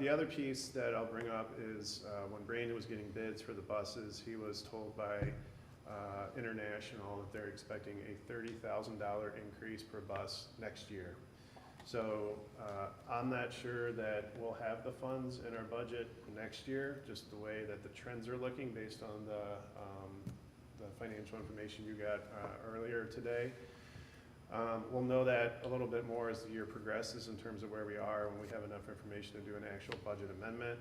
The other piece that I'll bring up is when Brandon was getting bids for the buses, he was told by International that they're expecting a $30,000 increase per bus next year. So I'm not sure that we'll have the funds in our budget next year, just the way that the trends are looking based on the financial information you got earlier today. We'll know that a little bit more as the year progresses in terms of where we are when we have enough information to do an actual budget amendment.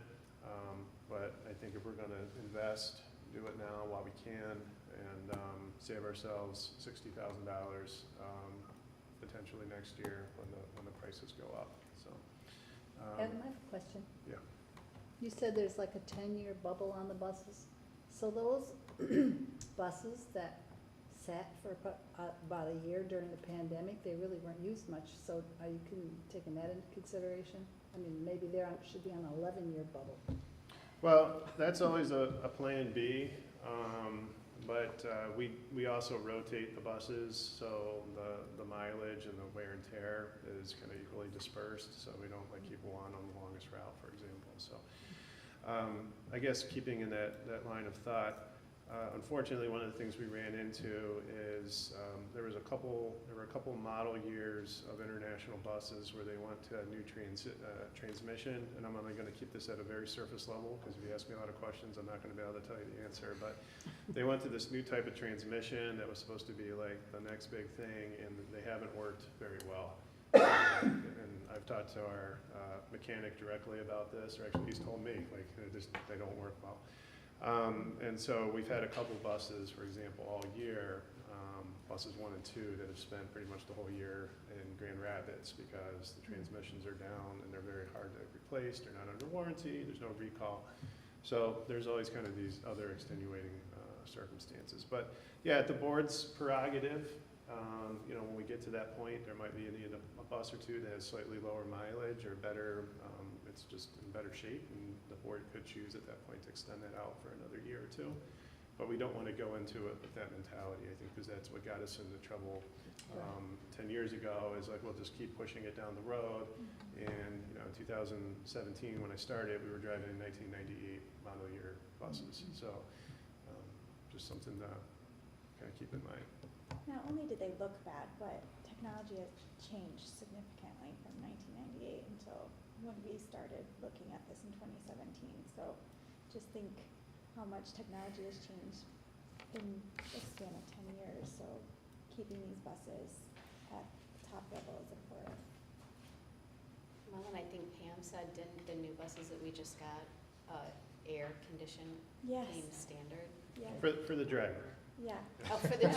But I think if we're going to invest, do it now while we can, and save ourselves $60,000 potentially next year when the prices go up. So, Adam, I have a question. Yeah. You said there's like a 10-year bubble on the buses. So those buses that sat for about a year during the pandemic, they really weren't used much. So are you taking that into consideration? I mean, maybe they should be on an 11-year bubble. Well, that's always a plan B, but we also rotate the buses, so the mileage and the wear and tear is kind of equally dispersed, so we don't keep one on the longest route, for example. So I guess keeping in that line of thought, unfortunately, one of the things we ran into is there were a couple model years of International buses where they went to a new transmission, and I'm only going to keep this at a very surface level because if you ask me a lot of questions, I'm not going to be able to tell you the answer. But they went to this new type of transmission that was supposed to be like the next big thing, and they haven't worked very well. And I've talked to our mechanic directly about this, or actually he's told me they don't work well. And so we've had a couple buses, for example, all year, buses 1 and 2 that have spent pretty much the whole year in Grand Rapids because the transmissions are down and they're very hard to replace. They're not under warranty. There's no recall. So there's always kind of these other extenuating circumstances. But yeah, at the board's prerogative, when we get to that point, there might be a bus or two that has slightly lower mileage or better, it's just in better shape, and the board could choose at that point to extend that out for another year or two. But we don't want to go into it with that mentality, I think, because that's what got us into trouble 10 years ago, is like, we'll just keep pushing it down the road. And in 2017, when I started, we were driving in 1998 model year buses. So just something to kind of keep in mind. Not only did they look bad, but technology has changed significantly from 1998 until when we started looking at this in 2017. So just think how much technology has changed in a span of 10 years. So keeping these buses at top level is important. Well, and I think Pam said, didn't the new buses that we just got air condition Yes, came standard. yes, For the driver. yeah. Oh, for the,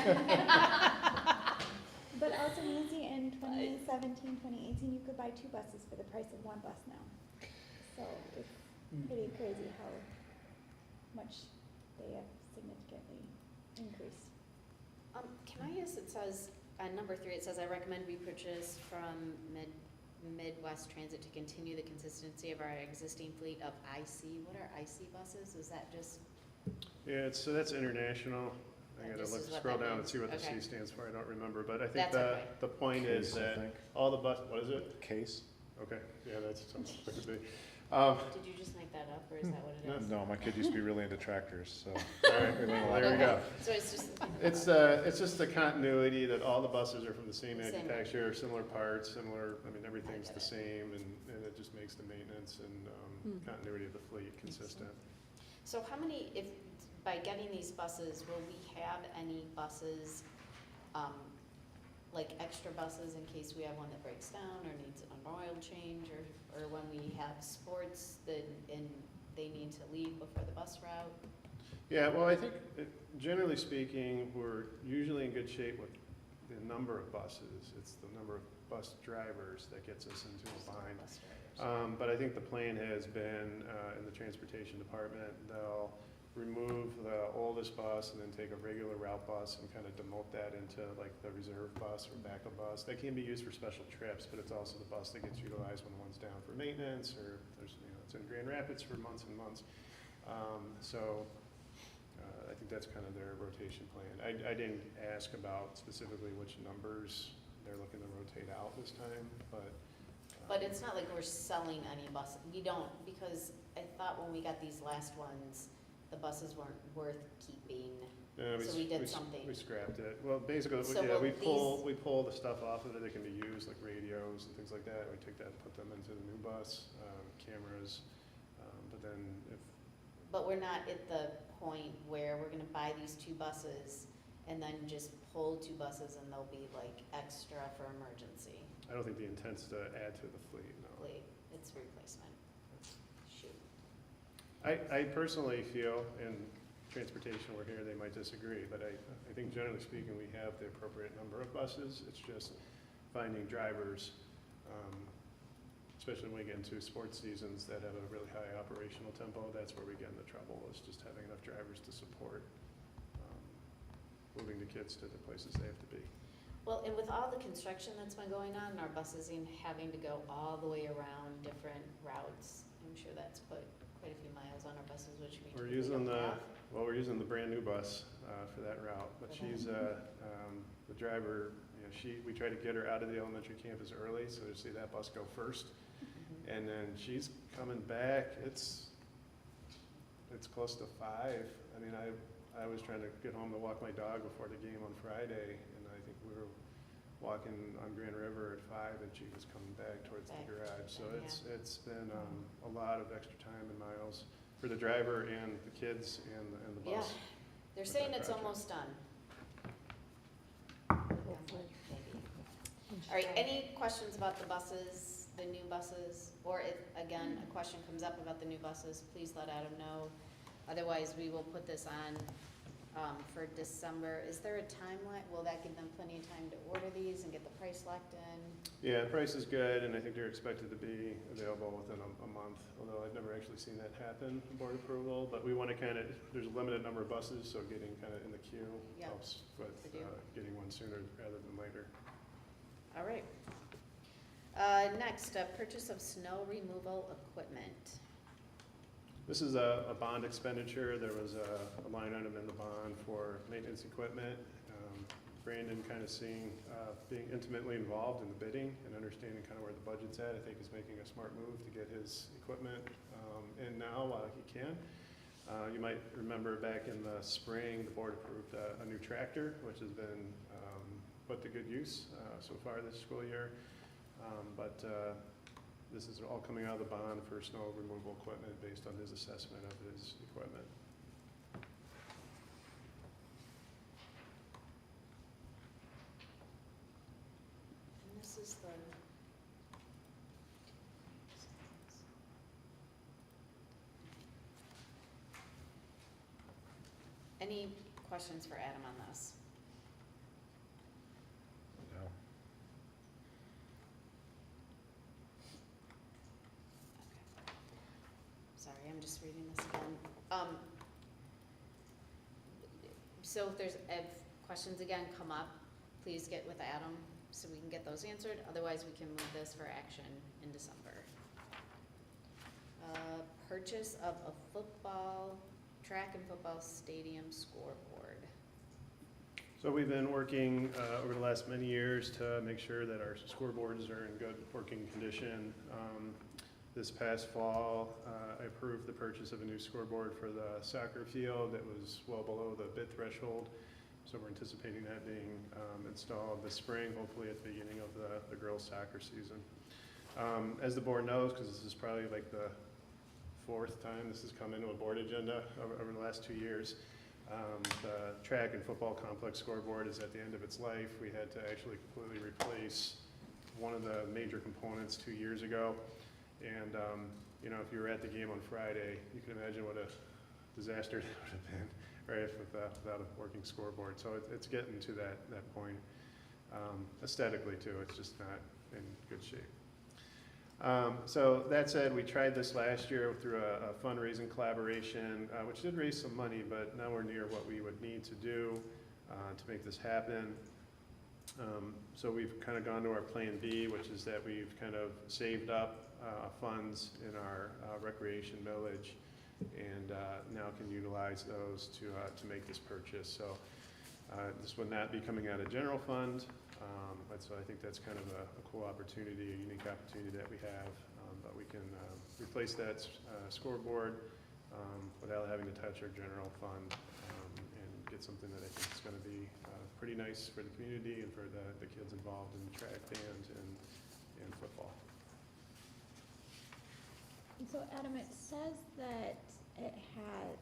But also Nancy, in 2017, 2018, you could buy 2 buses for the price of 1 bus now. So it's pretty crazy how much they have significantly increased. can I ask, it says, on number 3, it says, I recommend we purchase from Midwest Transit to continue the consistency of our existing fleet of IC. What are IC buses? Is that just, Yeah, so that's international. I That gotta just look, is what scroll that down and means. see what the Okay. C stands for, I don't remember, but I think That's okay. the point is Case, I that think. all the what is it? Case? Okay, yeah, that's something it could be. did you just make that up, or is that what it is? No, my kid used to be really into tractors, so. All right, well, there we go. So it's just. It's just the continuity that all the buses are from the same The same manufacturer, similar parts, similar, I mean, everything's get the it. same, and it just makes the maintenance and continuity of the fleet consistent. So how many, if, by getting these buses, will we have any buses, like extra buses in case we have one that breaks down or needs an oil change, or when we have sports that, and they need to leave before the bus route? Yeah, well, I think, generally speaking, we're usually in good shape with the number of buses. It's the number of bus drivers that gets us into a bind. Bus drivers. But I think the plan has been, in the transportation department, they'll remove the oldest bus and then take a regular route bus and kind of demote that into like the reserve bus or backup bus. That can be used for special trips, but it's also the bus that gets utilized when one's down for maintenance, or there's, it's in Grand Rapids for months and months. I think that's kind of their rotation plan. I didn't ask about specifically which numbers they're looking to rotate out this time, but. But it's not like we're selling any buses, we don't, because I thought when we got these last ones, the buses weren't worth keeping. So we did something. We scrapped it. Well, basically, So yeah, will we pull the these- stuff off of it that can be used, like radios and things like that. We take that and put them into the new bus, cameras. But then if, But we're not at the point where we're gonna buy these 2 buses and then just pull 2 buses and they'll be like extra for emergency. I don't think the intent's to add to the fleet, no. Fleet, it's replacement. Shoot. I personally feel, in transportation, we're here, they might disagree, but I think generally speaking, we have the appropriate number of buses. It's just finding drivers, especially when we get into sports seasons that have a really high operational tempo. That's where we get into trouble, is just having enough drivers to support moving the kids to the places they have to be. Well, and with all the construction that's been going on, and our buses having to go all the way around different routes, I'm sure that's put quite a few miles on our buses, which we We're typically using don't have. we're using the brand new bus for that route, but For that. she's, the driver, we try to get her out of the elementary campus early, so to see that bus go first. Mhm. And then she's coming back, it's close to 5. I mean, I was trying to get home to walk my dog before the game on Friday, and I think we were walking on Grand River at 5, and she was coming back towards the Back garage. So then, it's been a lot of extra time and miles for the driver and the kids and the Yeah, bus. they're with saying that it's project. almost done. Hopefully. Maybe. All right, any questions about the buses, the new buses? Or if, again, a question comes up about the new buses, please let Adam know. Otherwise, we will put this on for December. Is there a timeline? Will that give them plenty of time to order these and get the price locked in? Yeah, the price is good, and I think they're expected to be available within a month, although I've never actually seen that happen, board approval. But we want to there's a limited number of buses, so getting kind of in the queue Yep. helps with Good deal. getting one sooner rather than later. All right. Next, purchase of snow removal equipment. This is a bond expenditure. There was a line item in the bond for maintenance equipment. Brandon kind of being intimately involved in the bidding and understanding kind of where the budget's at, I think is making a smart move to get his equipment in now while he can. You might remember back in the spring, the board approved a new tractor, which has been put to good use so far this school year. But this is all coming out of the bond for snow removal equipment based on his assessment of his equipment. And this is the. Any questions for Adam on this? No. Okay. Sorry, I'm just reading this again. So if questions again come up, please get with Adam so we can get those answered. Otherwise, we can move this for action in December. Purchase of a track and football stadium scoreboard. So we've been working over the last many years to make sure that our scoreboards are in good working condition. This past fall, I approved the purchase of a new scoreboard for the soccer field that was well below the bid threshold. So we're anticipating that being installed this spring, hopefully at the beginning of the girls' soccer season. As the board knows, because this is probably like the 4th time this has come into a board agenda over the last 2 years, the track and football complex scoreboard is at the end of its life. We had to actually completely replace one of the major components 2 years ago. And, you know, if you were at the game on Friday, you can imagine what a disaster that would have been, right, without a working scoreboard. So it's getting to that point. Aesthetically, too, it's just not in good shape. So that said, we tried this last year through a fundraising collaboration, which did raise some money, but nowhere near what we would need to do to make this happen. So we've kind of gone to our plan B, which is that we've kind of saved up funds in our recreation village and now can utilize those to make this purchase. So this would not be coming out of general fund. So I think that's kind of a cool opportunity, a unique opportunity that we have. But we can replace that scoreboard without having to touch our general fund and get something that I think is going to be pretty nice for the community and for the kids involved in track, band, and football. So Adam, it says that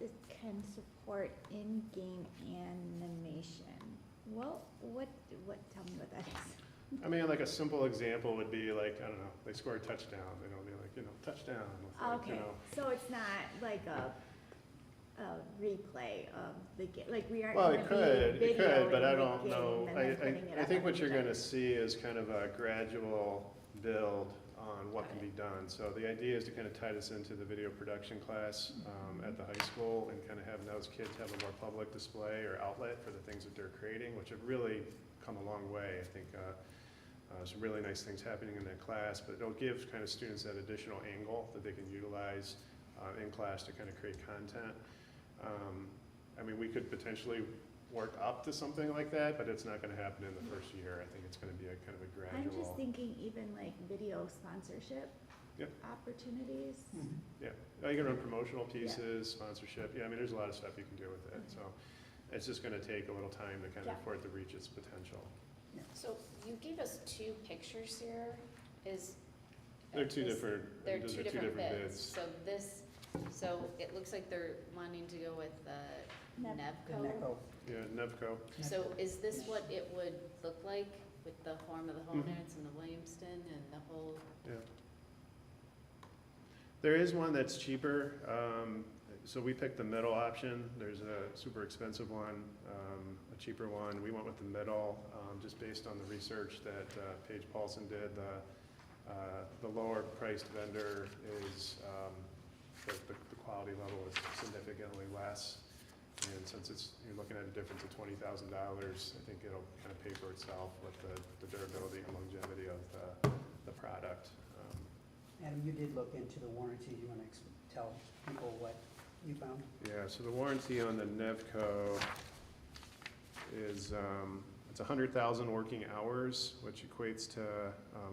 it can support in-game animation. Well, tell me what that is. I mean, like a simple example would be like, I don't know, they score a touchdown, and it'll be like, you know, touchdown. With like, Okay, you know, so it's not like a replay of the game, like we aren't well, gonna it could, be videoing but I the don't game know. and then putting it I up think on what the you're projector. gonna see is kind of a gradual build on what can be done. So the idea is to kind of tie this into the video production class at the high school and kind of have those kids have a more public display or outlet for the things that they're creating, which have really come a long way. I think some really nice things happening in that class, but it'll give kind of students that additional angle that they can utilize in class to kind of create content. I mean, we could potentially work up to something like that, but it's not going to happen in the first year. I think it's going to be a kind of a gradual. I'm just thinking even like video sponsorship Yep. opportunities. Yeah, you can run promotional pieces, sponsorship. Yeah, I mean, there's a lot of stuff you can do with it. So it's just going to take a little time to kind of for it to reach its potential. So you gave us 2 pictures here. They're two this- different. They're those two are different bids. So it looks like they're wanting to go with the Nev- The Nevco. NECO. Yeah, Nevco. So is this what it would look like with the form of the Hornets and the Williamston and the whole? Yeah. There is one that's cheaper. So we picked the middle option. There's a super expensive one, a cheaper one. We went with the middle, just based on the research that Paige Paulson did. The lower priced vendor is, the quality level is significantly less. And since you're looking at a difference of $20,000, I think it'll kind of pay for itself with the durability and longevity of the product. Adam, you did look into the warranty. Do you want to tell people what you found? Yeah, so the warranty on the Nevco is, it's 100,000 working hours, which equates to,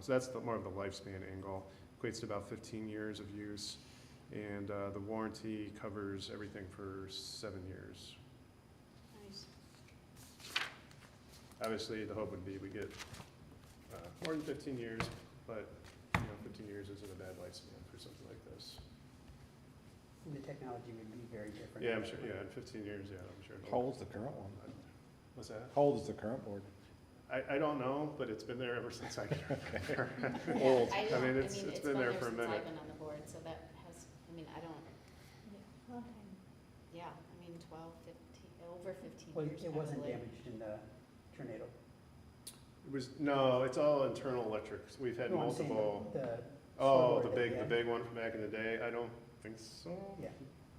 so that's more of the lifespan angle, equates to about 15 years of use. And the warranty covers everything for 7 years. Nice. Obviously, the hope would be we get more than 15 years, but 15 years isn't a bad lifespan for something like this. The technology would be very different. Yeah, I'm sure. Yeah, in 15 years, yeah, I'm sure. How old's the current one? What's that? How old is the current board? I don't know, but it's been there ever since I can remember. Old. I mean, it's been there for a since I've minute. been on the board, so that has, I mean, I don't, Yeah, long time. yeah, I mean, 12, 15, Over 15 Well, years it wasn't probably. damaged in the tornado. No, it's all internal electrics. We've had No, I'm saying multiple. the Oh, scoreboard that you the had. big one from back in the day? I don't think so. Yeah.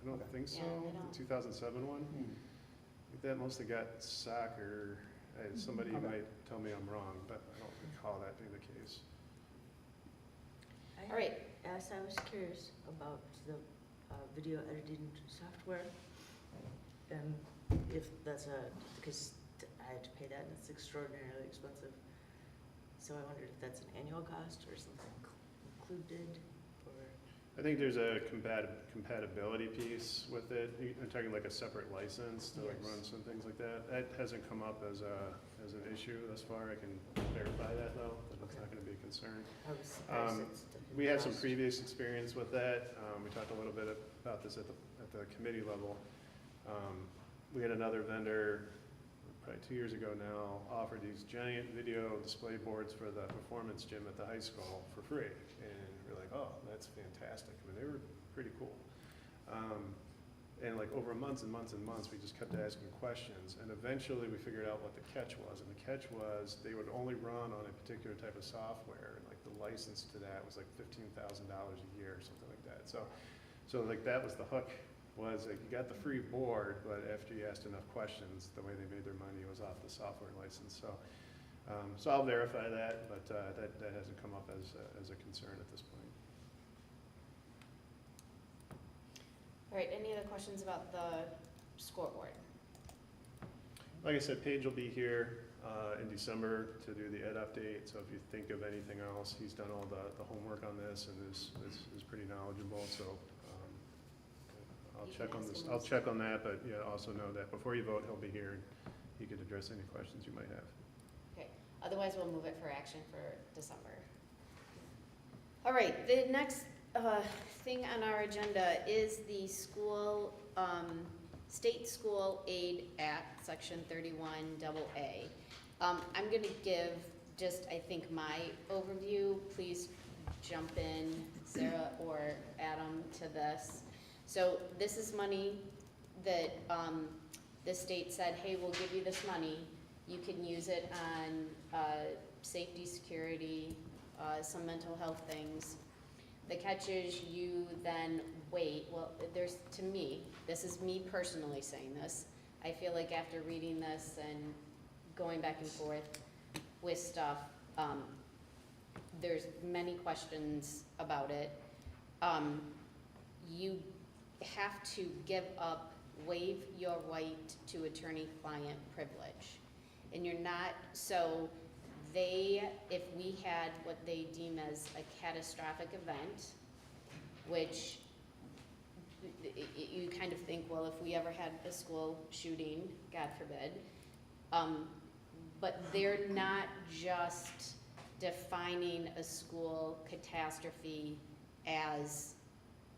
I don't think so. Yeah, I don't. The 2007 one? Hmm. I think that mostly got soccer. Somebody Okay. might tell me I'm wrong, but I don't recall that being the case. All right, As I was curious about the video editing software, and if that's because I had to pay that and it's extraordinarily expensive. So I wondered if that's an annual cost or something included, or? I think there's a compatibility piece with it. I'm talking like a separate license to like Yes. run some things like that. That hasn't come up as an issue thus far. I can verify that though, but it's not gonna be a concern. I was surprised it's the We had some cost. previous experience with that. We talked a little bit about this at the committee level. We had another vendor, probably 2 years ago now, offer these giant video display boards for the performance gym at the high school for free. And we're like, oh, that's fantastic. I mean, they were pretty cool. And like over months and months and months, we just kept asking questions. And eventually we figured out what the catch was. And the catch was they would only run on a particular type of software. And like the license to that was like $15,000 a year or something like that. So like that was the hook, was like you got the free board, but after you asked enough questions, the way they made their money was off the software license. So I'll verify that, but that hasn't come up as a concern at this point. all right, any other questions about the scoreboard? Like I said, Paige will be here in December to do the ed update, so if you think of anything else, he's done all the homework on this and is pretty knowledgeable, so I'll You check can on ask this. him I'll this. check on that, but yeah, also know that before you vote, he'll be here and he could address any questions you might have. Okay, otherwise we'll move it for action for December. All right, the next thing on our agenda is the school, State School Aid Act, Section 31AA. I'm gonna give just, I think, my overview. Please jump in, Sarah or Adam, to this. So this is money that the state said, hey, we'll give you this money. You can use it on safety, security, some mental health things. The catch is you then wait, well, there's, to me, this is me personally saying this, I feel like after reading this and going back and forth with stuff, there's many questions about it. You have to give up, waive your right to attorney-client privilege. And you're not, so they, if we had what they deem as a catastrophic event, which you kind of think, well, if we ever had a school shooting, God forbid, but they're not just defining a school catastrophe as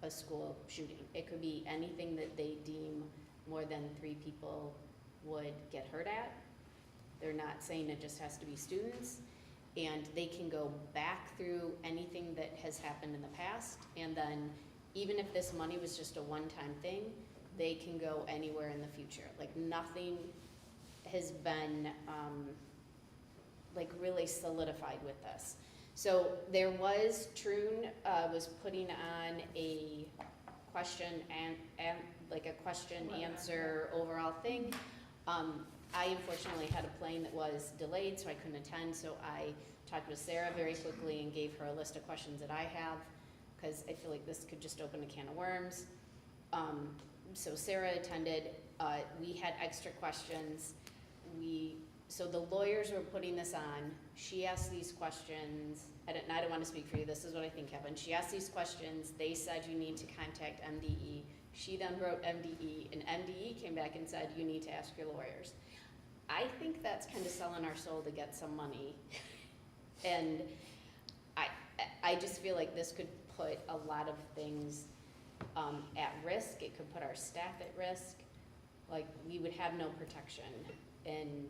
a school shooting. It could be anything that they deem more than 3 people would get hurt at. They're not saying it just has to be students, and they can go back through anything that has happened in the past, and then even if this money was just a one-time thing, they can go anywhere in the future. Like nothing has been like really solidified with this. So there was, Troon was putting on a question and like a question answer overall thing. I unfortunately had a plane that was delayed, so I couldn't attend, so I talked with Sarah very quickly and gave her a list of questions that I have, because I feel like this could just open a can of worms. So Sarah attended, we had extra questions. So the lawyers were putting this on, she asked these questions, I don't want to speak for you, this is what I think happened. She asked these questions, they said you need to contact MDE. She then wrote MDE, and MDE came back and said you need to ask your lawyers. I think that's kind of selling our soul to get some money. And I just feel like this could put a lot of things at risk. It could put our staff at risk. Like, we would have no protection, and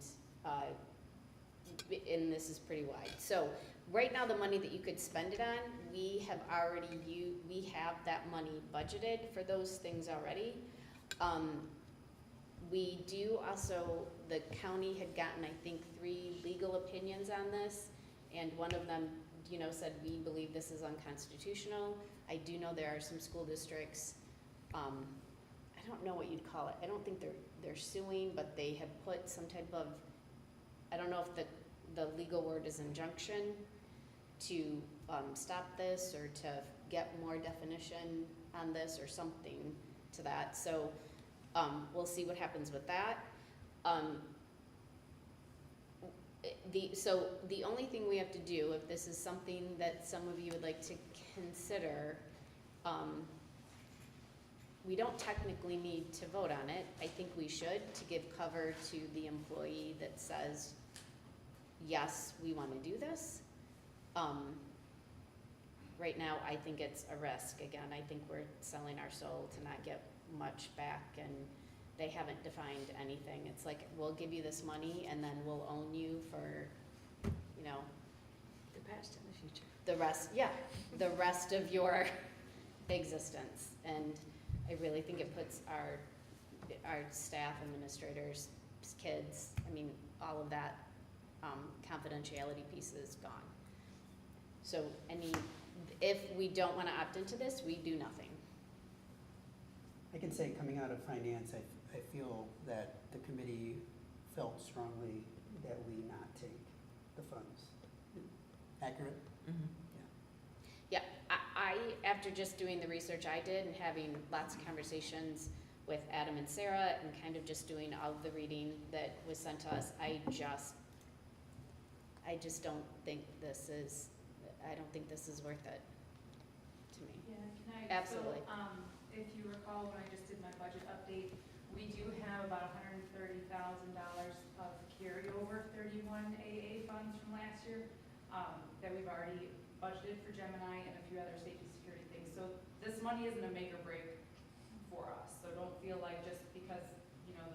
this is pretty wide. So right now, the money that you could spend it on, we have that money budgeted for those things already. We do also, the county had gotten, I think, 3 legal opinions on this, and one of them, said, we believe this is unconstitutional. I do know there are some school districts, I don't know what you'd call it, I don't think they're suing, but they have put some type of, I don't know if the legal word is injunction, to stop this or to get more definition on this or something to that. So we'll see what happens with that. So the only thing we have to do, if this is something that some of you would like to consider, we don't technically need to vote on it. I think we should, to give cover to the employee that says, yes, we want to do this. Right now, I think it's a risk. Again, I think we're selling our soul to not get much back, and they haven't defined anything. It's like, we'll give you this money and then we'll own you for, The past and the future. the rest of your existence. And I really think it puts our staff, administrators, kids, all of that confidentiality piece is gone. So if we don't want to opt into this, we do nothing. I can say, coming out of finance, I feel that the committee felt strongly that we not take the funds. Accurate? Yeah, I after just doing the research I did and having lots of conversations with Adam and Sarah and kind of just doing all of the reading that was sent to us, I just don't think this is, worth it to me. Yeah, can I? Absolutely. So, if you recall, when I just did my budget update, we do have about $130,000 of carryover 31 AA funds from last year that we've already budgeted for Gemini and a few other safety security things. So this money isn't a make or break for us. So don't feel like just because,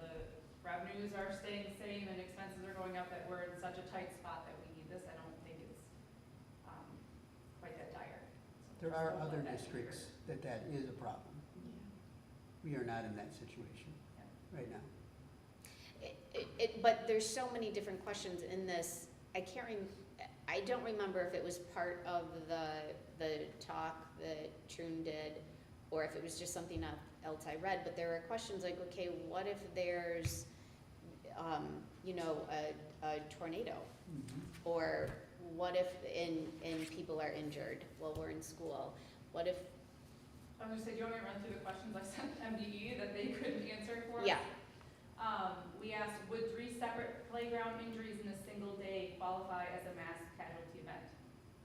the revenues are staying the same and expenses are going up that we're in such a tight spot that we need this. I don't think it's quite that dire. So There are just don't other let that be districts that is a problem. We are not in that situation right now. But there's so many different questions in this. I don't remember if it was part of the talk that Troon did, or if it was just something else I read. But there were questions like, okay, what if there's, a tornado, or what if people are injured while we're in school? What if? I'm gonna say, do you want me to run through the questions I sent MDE that they couldn't answer for us? Yeah. We asked, would 3 separate playground injuries in a single day qualify as a mass casualty event?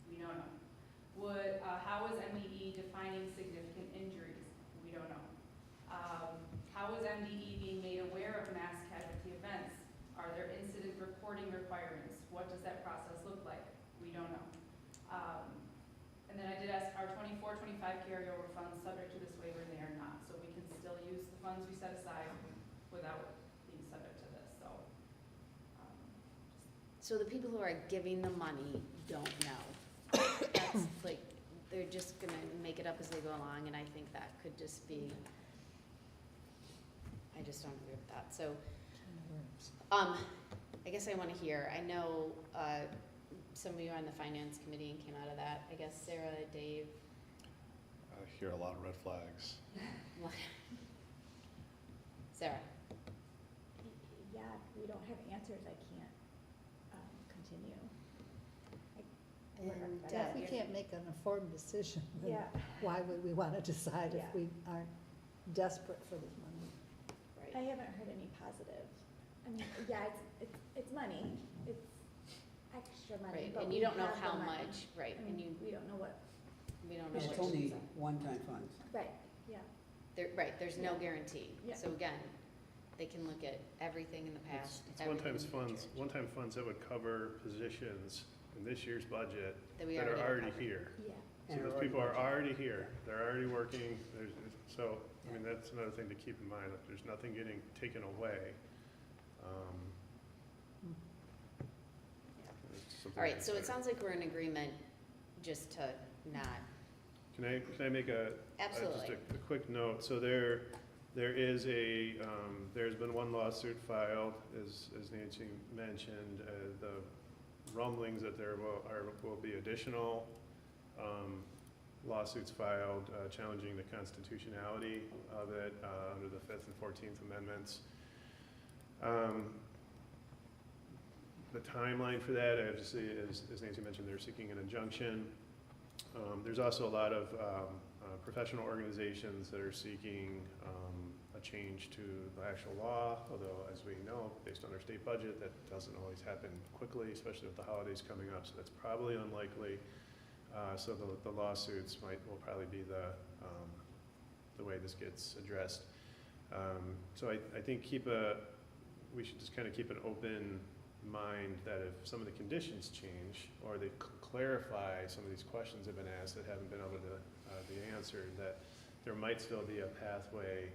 We don't know. How is MDE defining significant injuries? We don't know. How is MDE being made aware of mass casualty events? Are there incident reporting requirements? What does that process look like? We don't know. And then I did ask, are 24-25 carryover funds subject to this waiver, and they are not. So we can still use the funds we set aside without being subject to this, so. So the people who are giving the money don't know. That's like, they're just gonna make it up as they go along, and I think that could just be, I just don't agree with that. So, I guess I wanna hear, I know, some of you are on the finance committee and came out of that. I guess Sarah, Dave. I hear a lot of red flags. Sarah. Yeah, if we don't have answers, I can't continue. And, I- If we can't make an informed decision, then Yeah. why would we want to decide if Yeah. we aren't desperate for this money? I haven't heard any positive. Yeah, it's money, it's extra money, Right, but and we you don't know have the how money. much, right, and We don't know what, we don't know It's what. only one-time funds. right, yeah. There's no Yeah. guarantee. Yeah. So again, they can look at everything in the past. It's everything one-time in the funds, future one-time funds that would cover positions in this year's budget That we that are already already covered. here. Yeah. So And those already people are budgeted. already here, they're already working, so, that's another thing to keep in mind, that there's nothing getting taken away. It's something All to right, so it consider. sounds like we're in agreement just to not, Can I make just absolutely. a quick note? So there, There is there's been one lawsuit filed, as Nancy mentioned, the rumblings that there will be additional lawsuits filed challenging the constitutionality of it under the 5th and 14th Amendments. The timeline for that, obviously, as Nancy mentioned, they're seeking an injunction. There's also a lot of professional organizations that are seeking a change to the actual law, although as we know, based on our state budget, that doesn't always happen quickly, especially with the holidays coming up, so that's probably unlikely. So the lawsuits will probably be the way this gets addressed. So I think we should just kind of keep an open mind that if some of the conditions change or they clarify some of these questions that have been asked that haven't been able to be answered, that there might still be a pathway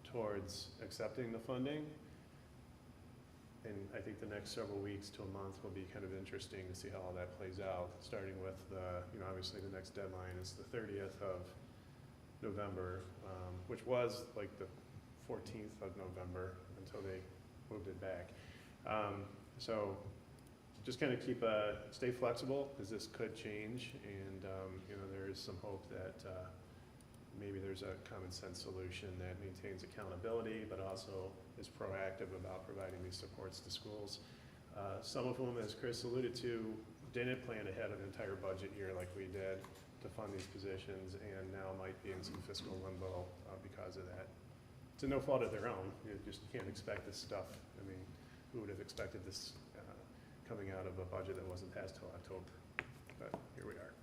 towards accepting the funding. And I think the next several weeks to a month will be kind of interesting to see how all that plays out, starting with obviously the next deadline is the 30th of November, which was like the 14th of November until they moved it back. So just kind of stay flexible, because this could change, and there is some hope that maybe there's a common sense solution that maintains accountability, but also is proactive about providing these supports to schools. Some of whom, as Chris alluded to, didn't plan ahead an entire budget year like we did to fund these positions, and now might be in some fiscal limbo because of that. To no fault of their own. You just can't expect this stuff. I mean, who would have expected this coming out of a budget that wasn't passed till October? But here we are.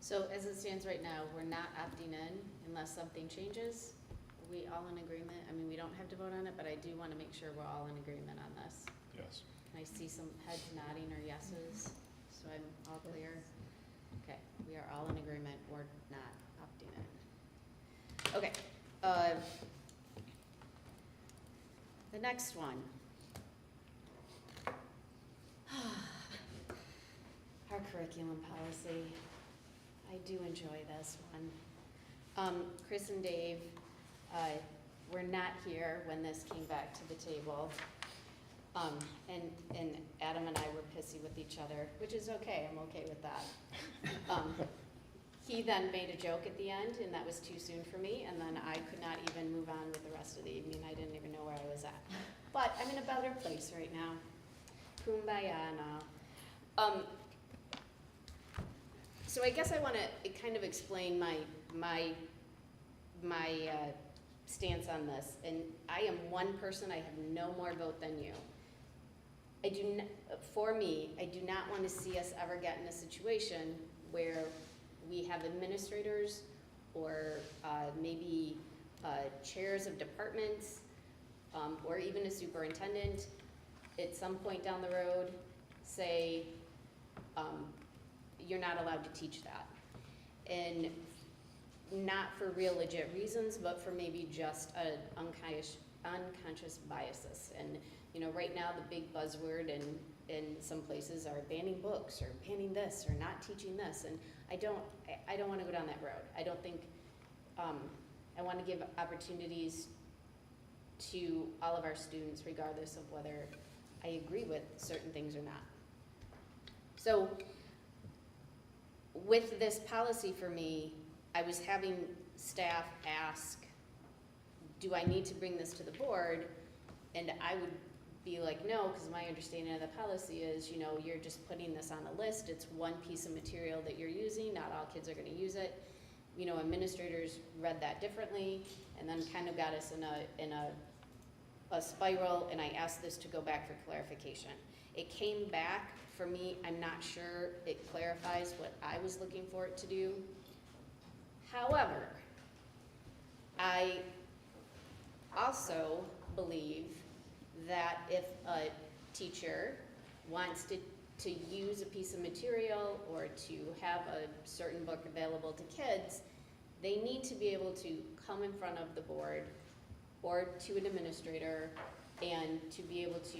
So as it stands right now, we're not opting in unless something changes. Are we all in agreement? I mean, we don't have to vote on it, but I do want to make sure we're all in agreement on this. Yes. Can I see some heads nodding or yeses, so I'm all clear? Okay, we are all in agreement, we're not opting in. Okay, the next one. Our curriculum policy. I do enjoy this one. Chris and Dave were not here when this came back to the table. And Adam and I were pissy with each other, which is okay, I'm okay with that. He then made a joke at the end, and that was too soon for me, and then I could not even move on with the rest of the evening. I didn't even know where I was at. But I'm in a better place right now. Kumbaya now. So I guess I want to kind of explain my stance on this. And I am one person, I have no more vote than you. For me, I do not want to see us ever get in a situation where we have administrators or maybe chairs of departments or even a superintendent at some point down the road say, you're not allowed to teach that. And not for real legit reasons, but for maybe just an unconscious biases. And right now the big buzzword in some places are banning books or banning this or not teaching this. And I don't want to go down that road. I don't think, I want to give opportunities to all of our students regardless of whether I agree with certain things or not. So with this policy for me, I was having staff ask, do I need to bring this to the board? And I would be like, no, because my understanding of the policy is, you're just putting this on a list. It's one piece of material that you're using. Not all kids are going to use it. Administrators read that differently, and then kind of got us in a spiral, and I asked this to go back for clarification. It came back. For me, I'm not sure it clarifies what I was looking for it to do. However, I also believe that if a teacher wants to use a piece of material or to have a certain book available to kids, they need to be able to come in front of the board or to an administrator and to be able to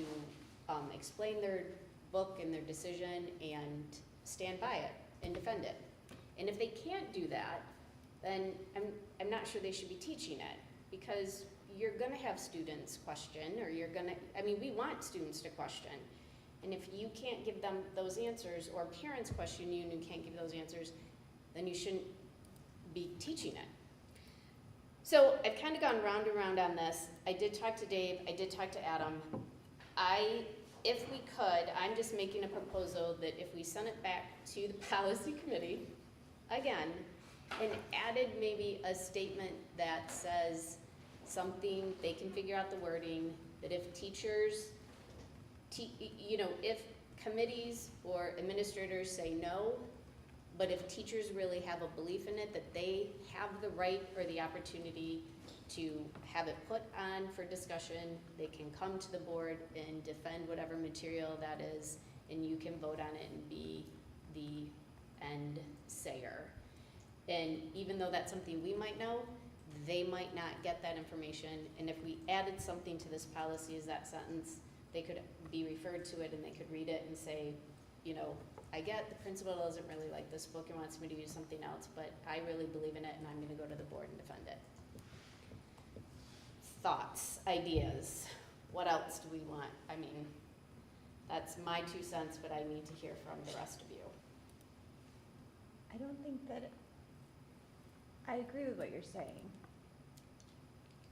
explain their book and their decision and stand by it and defend it. And if they can't do that, then I'm not sure they should be teaching it, because you're gonna have students question, or we want students to question. And if you can't give them those answers, or parents question you and you can't give those answers, then you shouldn't be teaching it. So I've kind of gone round and round on this. I did talk to Dave, I did talk to Adam. If we could, I'm just making a proposal that if we send it back to the policy committee, again, and added maybe a statement that says something, they can figure out the wording, that if teachers, if committees or administrators say no, but if teachers really have a belief in it, that they have the right or the opportunity to have it put on for discussion, they can come to the board and defend whatever material that is, and you can vote on it and be the end sayer. And even though that's something we might know, they might not get that information, and if we added something to this policy as that sentence, they could be referred to it and they could read it and say, I get the principal doesn't really like this book and wants me to use something else, but I really believe in it and I'm gonna go to the board and defend it. Thoughts, ideas, what else do we want? That's my 2 cents, but I need to hear from the rest of you. I don't think that, I agree with what you're saying.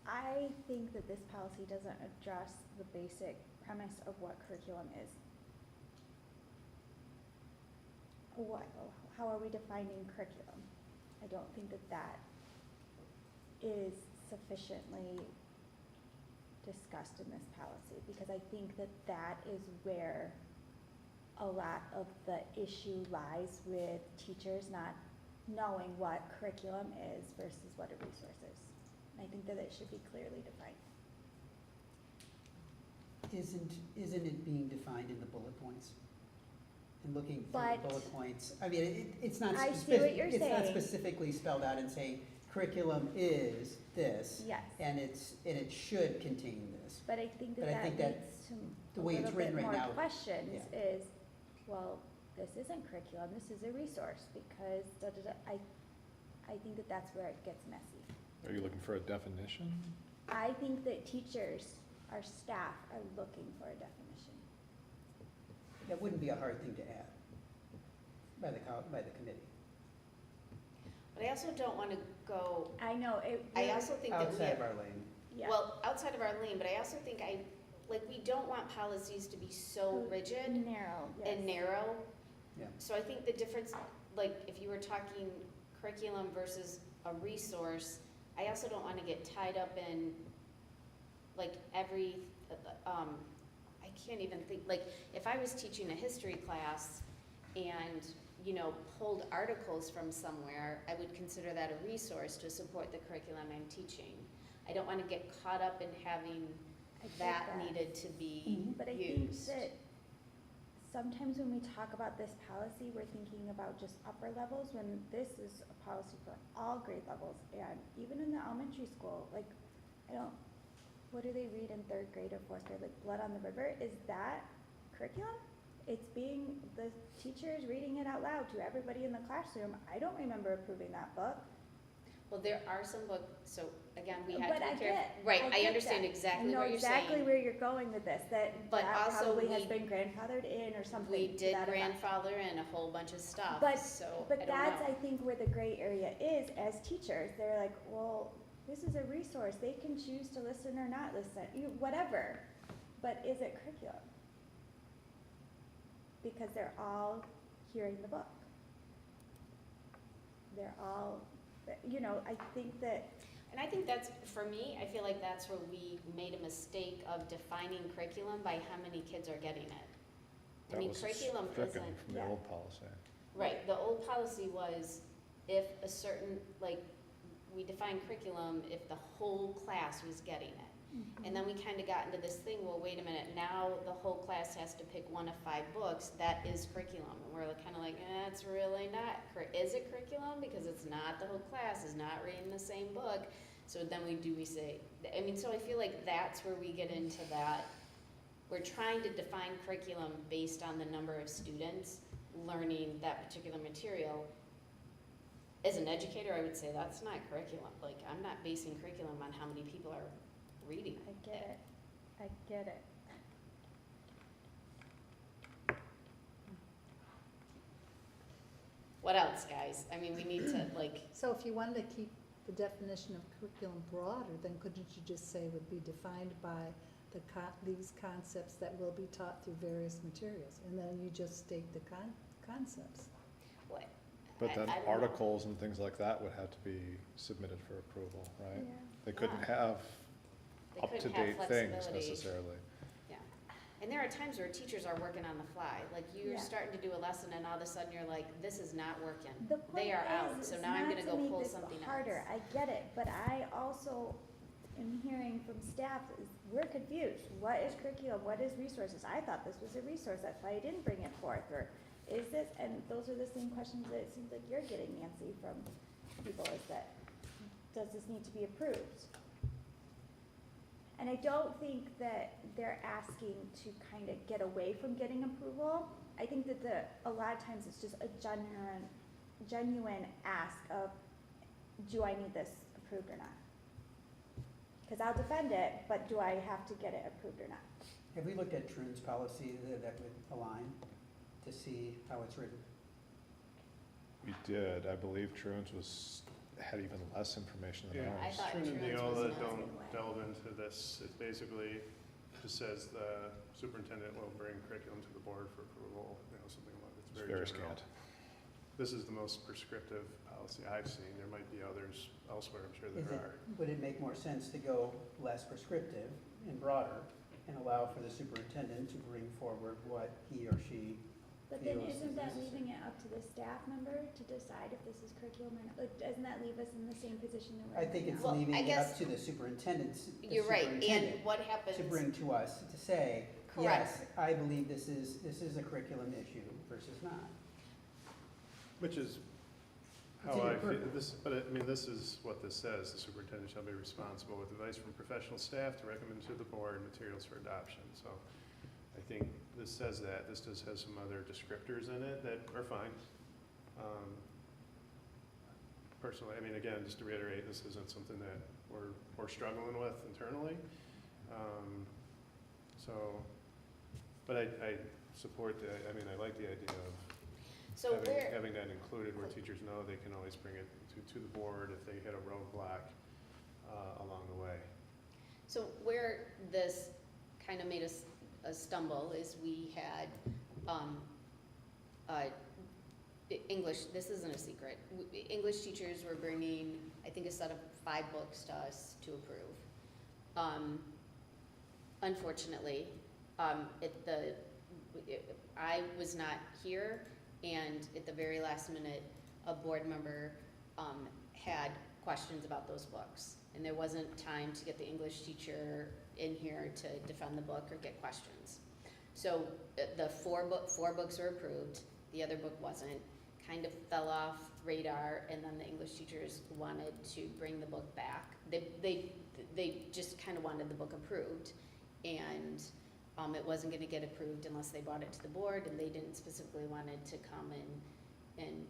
I think that this policy doesn't address the basic premise of what curriculum is. How are we defining curriculum? I don't think that that is sufficiently discussed in this policy, because I think that that is where a lot of the issue lies, with teachers not knowing what curriculum is versus what a resource is. I think that it should be clearly defined. Isn't it being defined in the bullet points? And looking through But- the bullet points, it's not. I see what you're It's not saying. specifically spelled out and saying curriculum is this, Yes, and it should contain this. but I think that But I that think that leads to the a way it's little written bit right more now, questions, yeah. is, well, this isn't curriculum, this is a resource, because I think that that's where it gets messy. Are you looking for a definition? I think that teachers, our staff, are looking for a definition. That wouldn't be a hard thing to add by the committee. But I also don't wanna go, I know, it. I also think that we Outside have, of our lane. Yeah. well, outside of our lane, but I also think we don't want policies to be so rigid Narrow, yes. and narrow. Yeah. So I think the difference, if you were talking curriculum versus a resource, I also don't wanna get tied up in, I can't even think, if I was teaching a history class and, pulled articles from somewhere, I would consider that a resource to support the curriculum I'm teaching. I don't wanna get caught up in having I get that needed to be But I think used. that sometimes when we talk about this policy, we're thinking about just upper levels, when this is a policy for all grade levels, and even in the elementary school, what do they read in 3rd grade or 4th grade, Blood on the River? Is that curriculum? It's the teacher's reading it out loud to everybody in the classroom. I don't remember approving that book. Well, there are some books, so again, we have But to I be careful. get- Right, I I get understand that. exactly what you're saying. I know exactly where you're going with this, that But also probably has we- been grandfathered in or something. We to did that effect. grandfather in a whole bunch of stuff, But- so I But don't that's, know. I think, where the gray area is as teachers. They're like, well, this is a resource. They can choose to listen or not listen, whatever. But is it curriculum? Because they're all hearing the book. They're all, I think that, And I think that's, for me, I feel like that's where we made a mistake of defining curriculum by how many kids are getting it. That was Curriculum stricken isn't, from the yeah. old policy. right, the old policy was if a certain, we defined curriculum if the whole class was getting it. And then we kind of got into this thing, well, wait a minute, now the whole class has to pick 1 of 5 books, that is curriculum. And we're kind of it's really not, is it curriculum? Because it's not, the whole class is not reading the same book. So then we say, so I feel like that's where we get into that. We're trying to define curriculum based on the number of students learning that particular material. as an educator, I would say that's not curriculum. Like, I'm not basing curriculum on how many people are reading I get it, I get it. What else, guys? I mean, we need to, like, So if you wanted to keep the definition of curriculum broader, then couldn't you just say would be defined by these concepts that will be taught through various materials? And then you just state the concepts. what? But then I don't know. articles and things like that would have to be submitted for approval, right? Yeah. They couldn't Yeah. have They couldn't have up-to-date things flexibility. necessarily. And there are times where teachers are working on the fly. Like, you're Yeah. starting to do a lesson and all of a sudden you're like, this is not working. The point They are out, is, so it's now I'm not gonna to go make pull this something harder. else. I get it, but I also am hearing from staff is we're confused. What is curriculum? What is resources? I thought this was a resource. That's why I didn't bring it forth. Or is this? And those are the same questions that it seems like you're getting, Nancy, from people. Is that does this need to be approved? And I don't think that they're asking to kind of get away from getting approval. I think that a lot of times it's just a genuine ask of, do I need this approved or not? Because I'll defend it, but do I have to get it approved or not? Have we looked at Troon's policy that would align to see how it's written? We did, I believe Truan's had even less information than Yeah, I ours. thought Trin and truants was Neola not. don't delve into this. It basically just says the superintendent will bring curriculum to the board for approval, something like that. It's very general. scant. This is the most prescriptive policy I've seen. There might be others elsewhere, I'm sure Is there it, are. would it make more sense to go less prescriptive and broader and allow for the superintendent to bring forward what he or she But then feels isn't is that necessary? leaving it up to the staff member to decide if this is curriculum or not? Like, doesn't that leave us in the same position that we're I in think right it's now? Well, leaving I it up guess- to the superintendent's, You're right, and what happens? to bring to us to say, Correct. yes, I believe this is a curriculum issue versus not. Which is It's how in I your feel, purview. this is what this says. The superintendent shall be responsible with advice from professional staff to recommend to the board materials for adoption. So I think this says that. This just has some other descriptors in it that are fine. Personally, I mean, again, just to reiterate, this isn't something that we're struggling with internally. But I support I like the idea of So where, having that included where teachers know they can always bring it to the board if they hit a roadblock along the way. so where this kind of made us stumble is we had, English, this isn't a secret. English teachers were bringing, I think, a set of 5 books to us to approve. Unfortunately, I was not here, and at the very last minute, a board member had questions about those books. And there wasn't time to get the English teacher in here to defend the book or get questions. So the 4 books were approved, the other book wasn't, kind of fell off radar, and then the English teachers wanted to bring the book back. They just kind of wanted the book approved, and it wasn't gonna get approved unless they brought it to the board, and they didn't specifically wanted to come and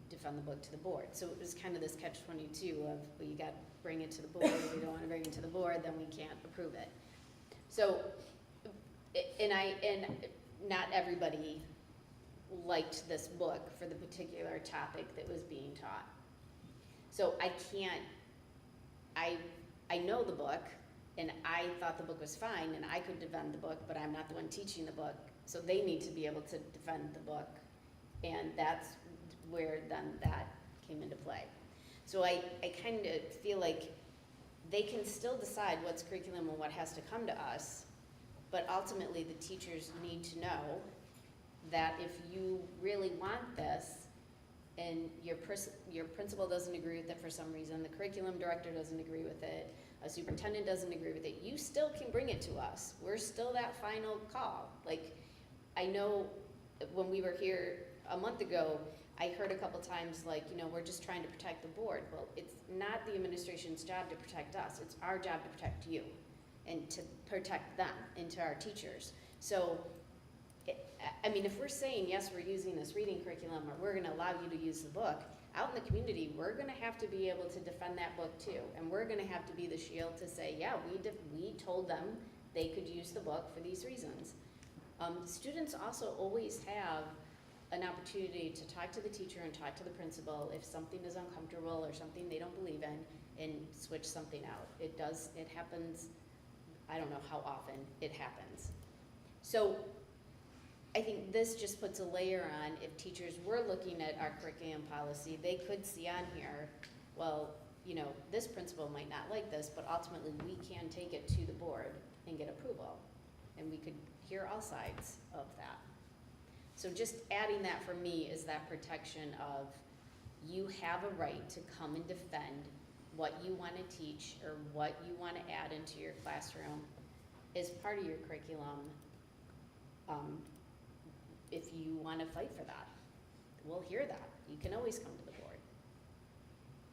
defend the book to the board. So it was kind of this catch-22 of, well, you gotta bring it to the board, if you don't wanna bring it to the board, then we can't approve it. So, and not everybody liked this book for the particular topic that was being taught. So I can't, I know the book, and I thought the book was fine, and I could defend the book, but I'm not the one teaching the book, so they need to be able to defend the book, and that's where then that came into play. So I kind of feel like they can still decide what's curriculum and what has to come to us, but ultimately the teachers need to know that if you really want this, and your principal doesn't agree with it for some reason, the curriculum director doesn't agree with it, a superintendent doesn't agree with it, you still can bring it to us. We're still that final call. Like, I know when we were here a month ago, I heard a couple times like, we're just trying to protect the board. Well, it's not the administration's job to protect us. It's our job to protect you and to protect them and to our teachers. So, if we're saying, yes, we're using this reading curriculum, or we're gonna allow you to use the book, out in the community, we're gonna have to be able to defend that book too. And we're gonna have to be the shield to say, yeah, we told them they could use the book for these reasons. Students also always have an opportunity to talk to the teacher and talk to the principal if something is uncomfortable or something they don't believe in, and switch something out. It happens, I don't know how often it happens. So I think this just puts a layer on, if teachers were looking at our curriculum policy, they could see on here, well, you know, this principal might not like this, but ultimately we can take it to the board and get approval. And we could hear all sides of that. So just adding that for me is that protection of, you have a right to come and defend what you want to teach or what you want to add into your classroom as part of your curriculum. If you want to fight for that, we'll hear that. You can always come to the board.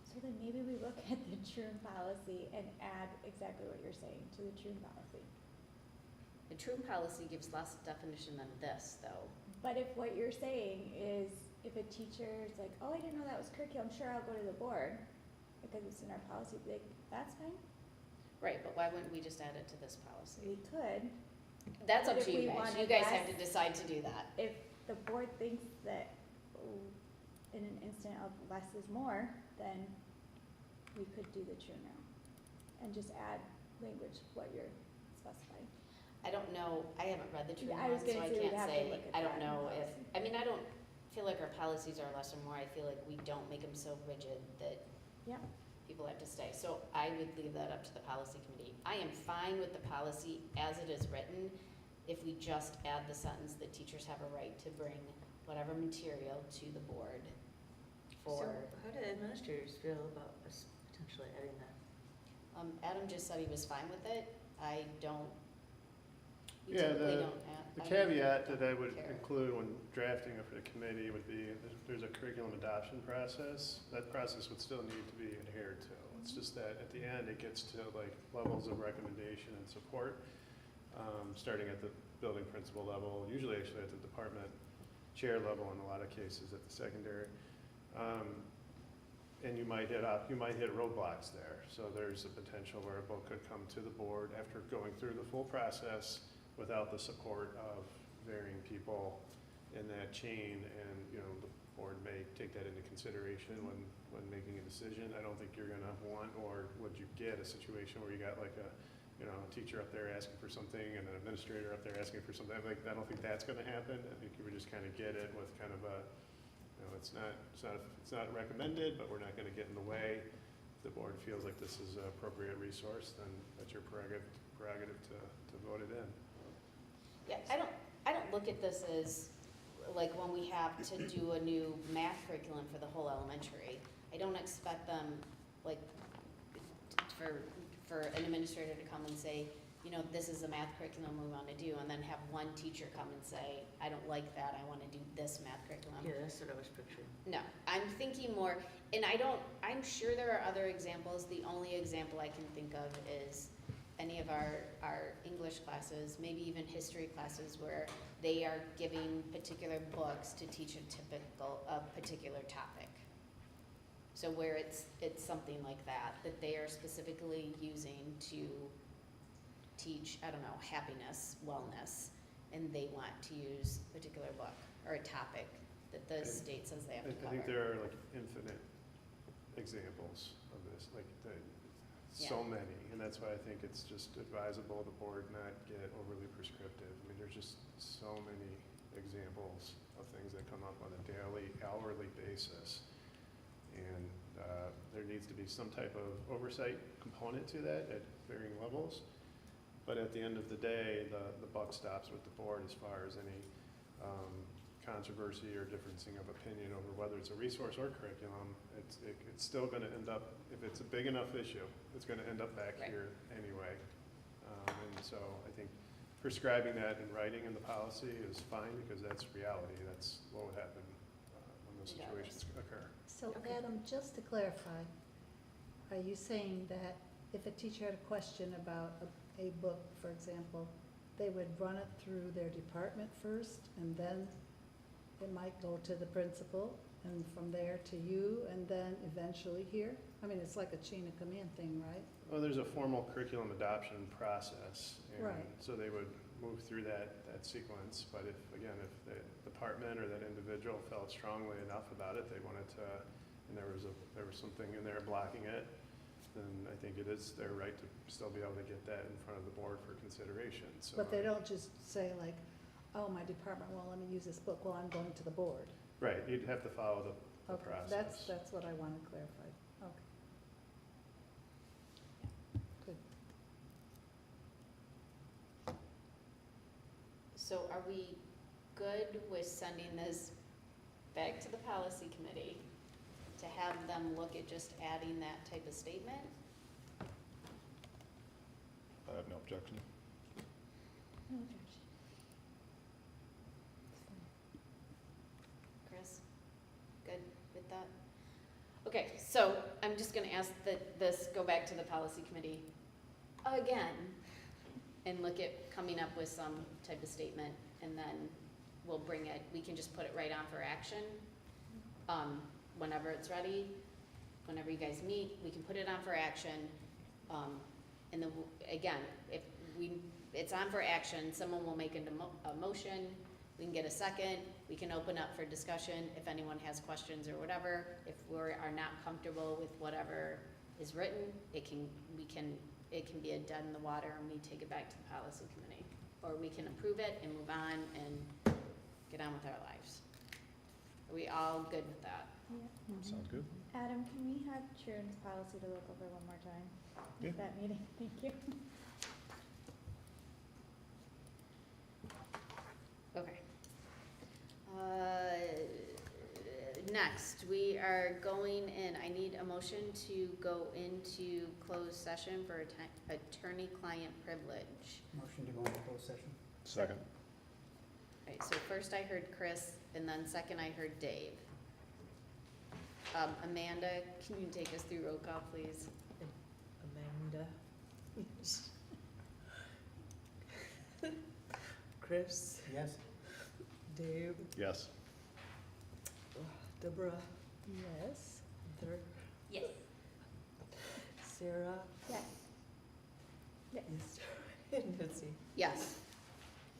So then maybe we look at the truant policy and add exactly what you're saying to the truant policy. The truant policy gives less definition than this, though. But if what you're saying is, if a teacher's like, oh, I didn't know that was curriculum, sure, I'll go to the board, because it's in our policy, like, that's fine, Right, but why wouldn't we just add it to this policy? we could. That's up But to if you we guys. wanted You guys have to less- decide to do that. If the board thinks that, in an instant of less is more, then we could do the true now, and just add language, what you're specifying. I don't know, I haven't read the true Yeah, I was one, so gonna I say we'd can't have to say, look at I don't that in know the if, policy. I mean, I don't feel like our policies are less or more. I feel like we don't make them so rigid that Yeah. people have to stay. So I would leave that up to the policy committee. I am fine with the policy as it is written if we just add the sentence that teachers have a right to bring whatever material to the board for. So how do administrators feel about us potentially adding that? Adam just said he was fine with it. I don't, we Yeah, typically the- don't add. The I don't caveat that I would care. include when drafting it for the committee would be, there's a curriculum adoption process. That process would still need to be adhered to. It's just that at the end, it gets to like levels of recommendation and support, starting at the building principal level, usually actually at the department chair level in a lot of cases at the secondary. And you might hit roadblocks there. So there's a potential where a book could come to the board after going through the full process without the support of varying people in that chain, and, you know, the board may take that into consideration when making a decision. I don't think you're gonna want, or would you get a situation where you got like a teacher up there asking for something and an administrator up there asking for something. Like, I don't think that's gonna happen. I think you would just kind of get it with kind of a, it's not recommended, but we're not gonna get in the way. If the board feels like this is an appropriate resource, then that's your prerogative to vote it in. Yeah, I don't look at this as, like, when we have to do a new math curriculum for the whole elementary, I don't expect them, like, for an administrator to come and say, you know, this is the math curriculum we want to do, and then have one teacher come and say, I don't like that, I want to do this math curriculum. Yeah, that's what I was picturing. No, I'm thinking more, and I'm sure there are other examples. The only example I can think of is any of our English classes, maybe even history classes, where they are giving particular books to teach a particular topic. So where it's something like that they are specifically using to teach, I don't know, happiness, wellness, and they want to use a particular book or a topic that the state says they have to I think cover. there are like infinite examples of this, like so many, and that's why I think it's just advisable the board not get overly prescriptive. I mean, there's just so many examples of things that come up on a daily, hourly basis, and there needs to be some type of oversight component to that at varying levels. But at the end of the day, the buck stops with the board as far as any controversy or differencing of opinion over whether it's a resource or curriculum. It's still going to end up, if it's a big enough issue, it's going to end up back Right. here anyway. And so I think prescribing that in writing in the policy is fine, because that's reality. That's what would happen when those situations occur. So Okay. Adam, just to clarify, are you saying that if a teacher had a question about a book, for example, they would run it through their department first, and then it might go to the principal? and from there to you, and then eventually here? I mean, it's like a chain of command thing, right? Well, there's a formal curriculum adoption process. And Right. so they would move through that sequence. But if, again, if the department or that individual felt strongly enough about it, they wanted to, and there was something in there blocking it, then I think it is their right to still be able to get that in front of the board for consideration, so. But they don't just say like, oh, my department won't let me use this book, well, I'm going to the board. Right, you'd have to follow the Okay, process. that's what I want to clarify. Okay. Good. So are we good with sending this back to the policy committee to have them look at just adding that type of statement? I have no objection. Chris, good with that? Okay, so I'm just gonna ask that this go back to the policy committee again and look at coming up with some type of statement, and then we'll bring it, we can just put it right on for action. Whenever it's ready, whenever you guys meet, we can put it on for action. And then, again, if it's on for action, someone will make a motion, we can get a second, we can open up for discussion if anyone has questions or whatever. If we are not comfortable with whatever is written, it can be a dead in the water and we take it back to the policy committee. Or we can approve it and move on and get on with our lives. Are we all good with that? Yeah. Sounds good. Adam, can we have Sharon's policy to look over one more time? Yeah. At that meeting, thank you. Okay. Next, we are going in, I need a motion to go into closed session for attorney-client privilege. Motion to go into closed session. Second. All right, so first I heard Chris, and then second I heard Dave. Amanda, can you take us through roll call, please? Amanda. Chris, Yes? Dave, Yes. Deborah, Yes. Heather, Yes. Sarah, Yes. Yes. and Nancy. Yes.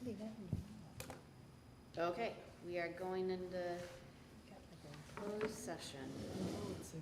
Leave it. Okay, we are going into Got like a- closed session. Oh, it's a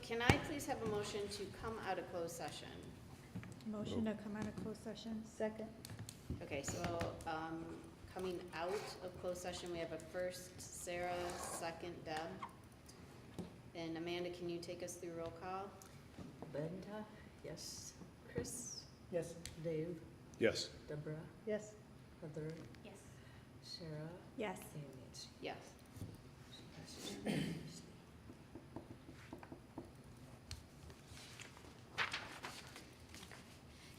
can I please have a motion to come out of closed session? Motion to come out of closed session. Second, Okay, so, coming out of closed session, we have a first Sarah, second Deb. And Amanda, can you take us through roll call? Brenda, yes. Chris, Yes? Dave, Yes. Deborah, yes. Heather, Yes. Sarah, Yes. and Nancy. Yes. Passes unanimously.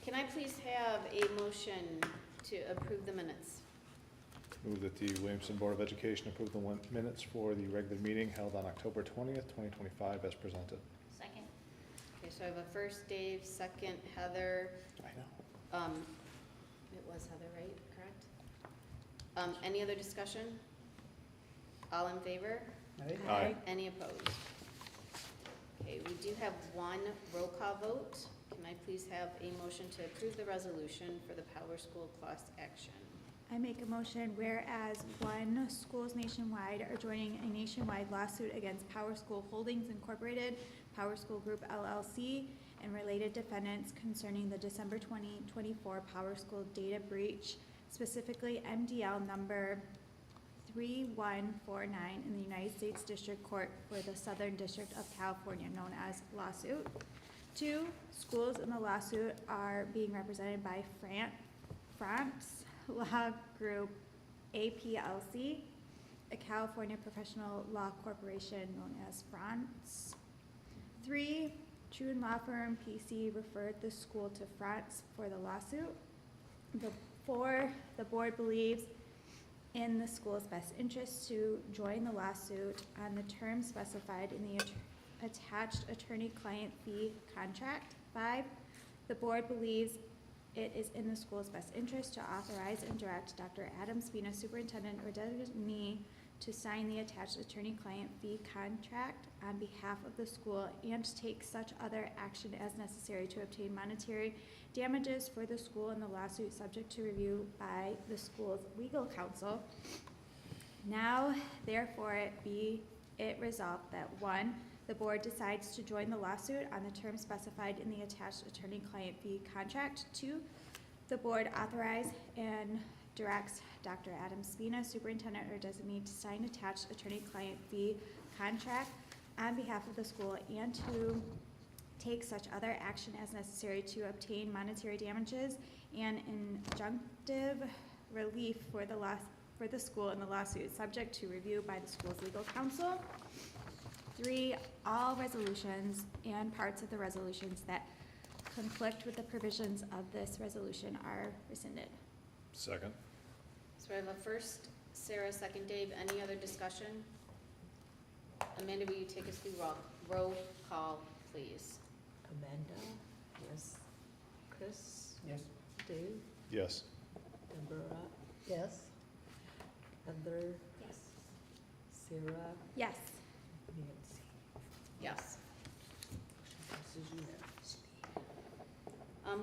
Can I please have a motion to approve the minutes? Move that the Williamston Board of Education approve the minutes for the regular meeting held on October 20th, 2025 as presented. Second. Okay, so I have a first Dave, second Heather. I know. It was Heather, right? Correct? Any other discussion? All in favor? Aye. Aye. Any opposed? Okay, we do have one roll call vote. Can I please have a motion to approve the resolution for the Power School class action? I make a motion whereas one, schools nationwide are joining a nationwide lawsuit against Power School Holdings Incorporated, Power School Group LLC, and related defendants concerning the December 2024 Power School data breach, specifically MDL number 3149 in the United States District Court for the Southern District of California, known as lawsuit. 2, schools in the lawsuit are being represented by France Law Group APLC, a California professional law corporation known as France. 3, Trune Law Firm PC referred the school to France for the lawsuit. 4, the board believes in the school's best interest to join the lawsuit on the terms specified in the attached attorney-client fee contract. 5, the board believes it is in the school's best interest to authorize and direct Dr. Adam Spina, superintendent or designee, to sign the attached attorney-client fee contract on behalf of the school and take such other action as necessary to obtain monetary damages for the school in the lawsuit, subject to review by the school's legal counsel. Now, therefore, be it resolved that 1, the board decides to join the lawsuit on the terms specified in the attached attorney-client fee contract. 2, the board authorize and directs Dr. Adam Spina, superintendent or designee, to sign attached attorney-client fee contract on behalf of the school and to take such other action as necessary to obtain monetary damages and injunctive relief for the school in the lawsuit, subject to review by the school's legal counsel. 3, all resolutions and parts of the resolutions that conflict with the provisions of this resolution are rescinded. Second. So I have a first Sarah, second Dave. Any other discussion? Amanda, will you take us through roll call, please? Amanda, yes. Chris, Yes? Dave, Yes. Deborah, Yes. Heather, Yes. Sarah, Yes. Nancy. Yes. Motion passes unanimously.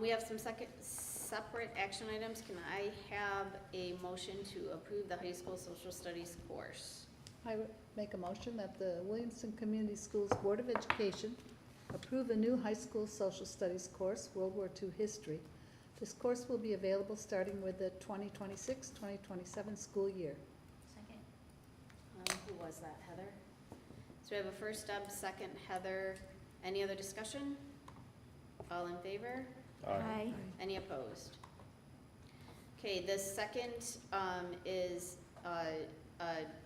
We have some separate action items. Can I have a motion to approve the high school social studies course? I would make a motion that the Williamston Community Schools Board of Education approve the new high school social studies course, World War II History. This course will be available starting with the 2026-2027 school year. Second. Who was that, Heather? So we have a first Deb, second Heather. Any other discussion? All in favor? Aye. Any opposed? Okay, the second is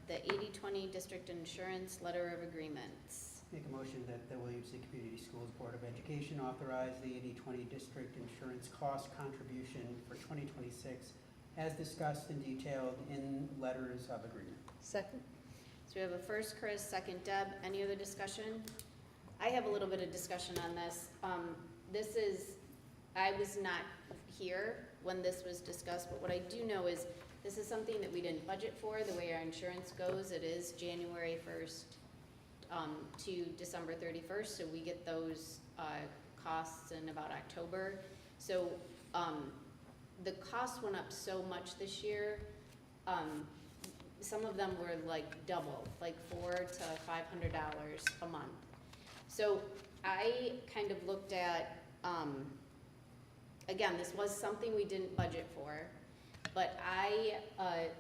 the 80/20 District Insurance Letter of Agreements. Make a motion that the Williamston Community Schools Board of Education authorize the 80/20 district insurance cost contribution for 2026 as discussed and detailed in letters of agreement. Second? So we have a first Chris, second Deb. Any other discussion? I have a little bit of discussion on this. I was not here when this was discussed, but what I do know is this is something that we didn't budget for. The way our insurance goes, it is January 1st to December 31st, so we get those costs in about October. So the cost went up so much this year. Some of them were like double, like $400 to $500 a month. So I kind of looked at, again, this was something we didn't budget for, but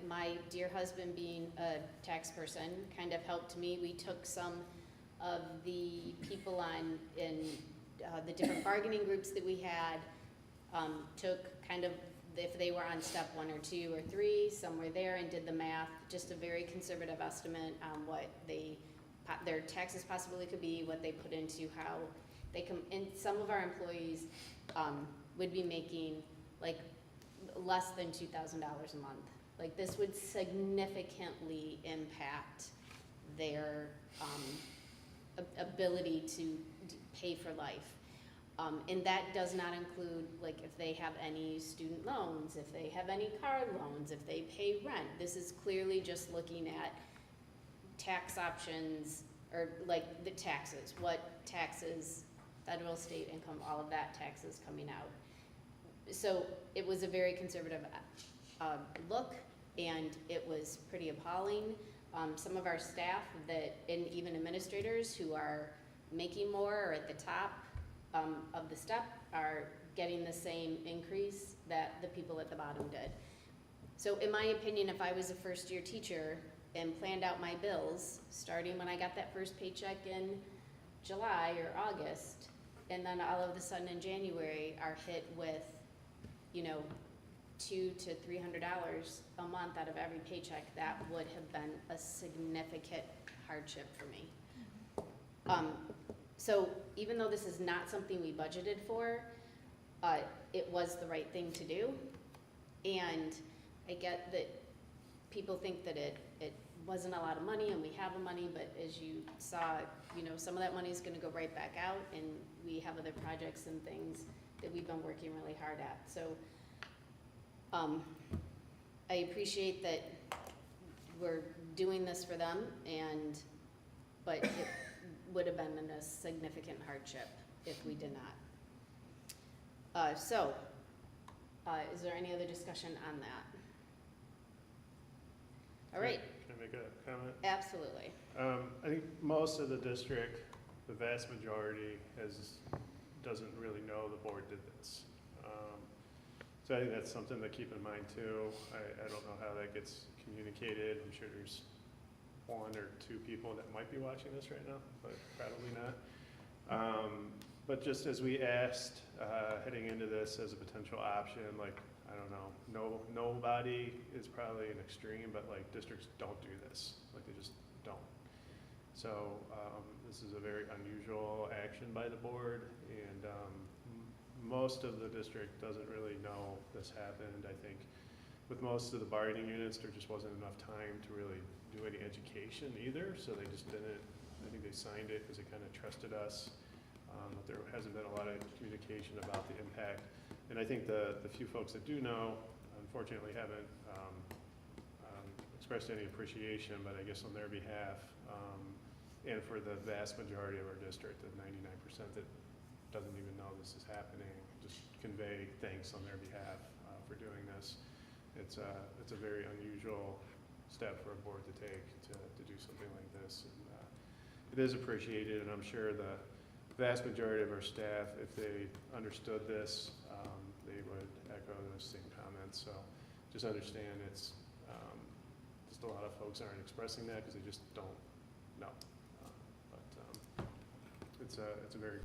my dear husband being a tax person kind of helped me. We took some of the people in the different bargaining groups that we had, took kind of, if they were on step 1 or 2 or 3, some were there, and did the math, just a very conservative estimate on what their taxes possibly could be, what they put into, how they come, and some of our employees would be making like less than $2,000 a month. Like, this would significantly impact their ability to pay for life. And that does not include, like, if they have any student loans, if they have any car loans, if they pay rent. This is clearly just looking at tax options, or like the taxes, what taxes, federal, state income, all of that taxes coming out. So it was a very conservative look, and it was pretty appalling. Some of our staff and even administrators who are making more or at the top of the step are getting the same increase that the people at the bottom did. So in my opinion, if I was a first-year teacher and planned out my bills, starting when I got that first paycheck in July or August, and then all of a sudden in January are hit with, $200 to $300 a month out of every paycheck, that would have been a significant hardship for me. So even though this is not something we budgeted for, it was the right thing to do. And I get that people think that it wasn't a lot of money, and we have the money, but as you saw, some of that money is gonna go right back out, and we have other projects and things that we've been working really hard at. So I appreciate that we're doing this for them, but it would have been a significant hardship if we did not. Is there any other discussion on that? All right. Can I make a comment? Absolutely. I think most of the district, the vast majority, doesn't really know the board did this. So I think that's something to keep in mind too. I don't know how that gets communicated. I'm sure there's 1 or 2 people that might be watching this right now, but probably not. But just as we asked, heading into this as a potential option, like, I don't know, nobody is probably an extreme, but like, districts don't do this. Like, they just don't. So this is a very unusual action by the board, and most of the district doesn't really know this happened. I think with most of the bargaining units, there just wasn't enough time to really do any education either, so they just didn't. I think they signed it because they kind of trusted us, but there hasn't been a lot of communication about the impact. And I think the few folks that do know, unfortunately, haven't expressed any appreciation, but I guess on their behalf, and for the vast majority of our district, the 99% that doesn't even know this is happening, just convey thanks on their behalf for doing this. It's a very unusual step for a board to take to do something like this. And it is appreciated, and I'm sure the vast majority of our staff, if they understood this, they would echo those same comments. So just understand it's just a lot of folks aren't expressing that because they just don't know. But it's a very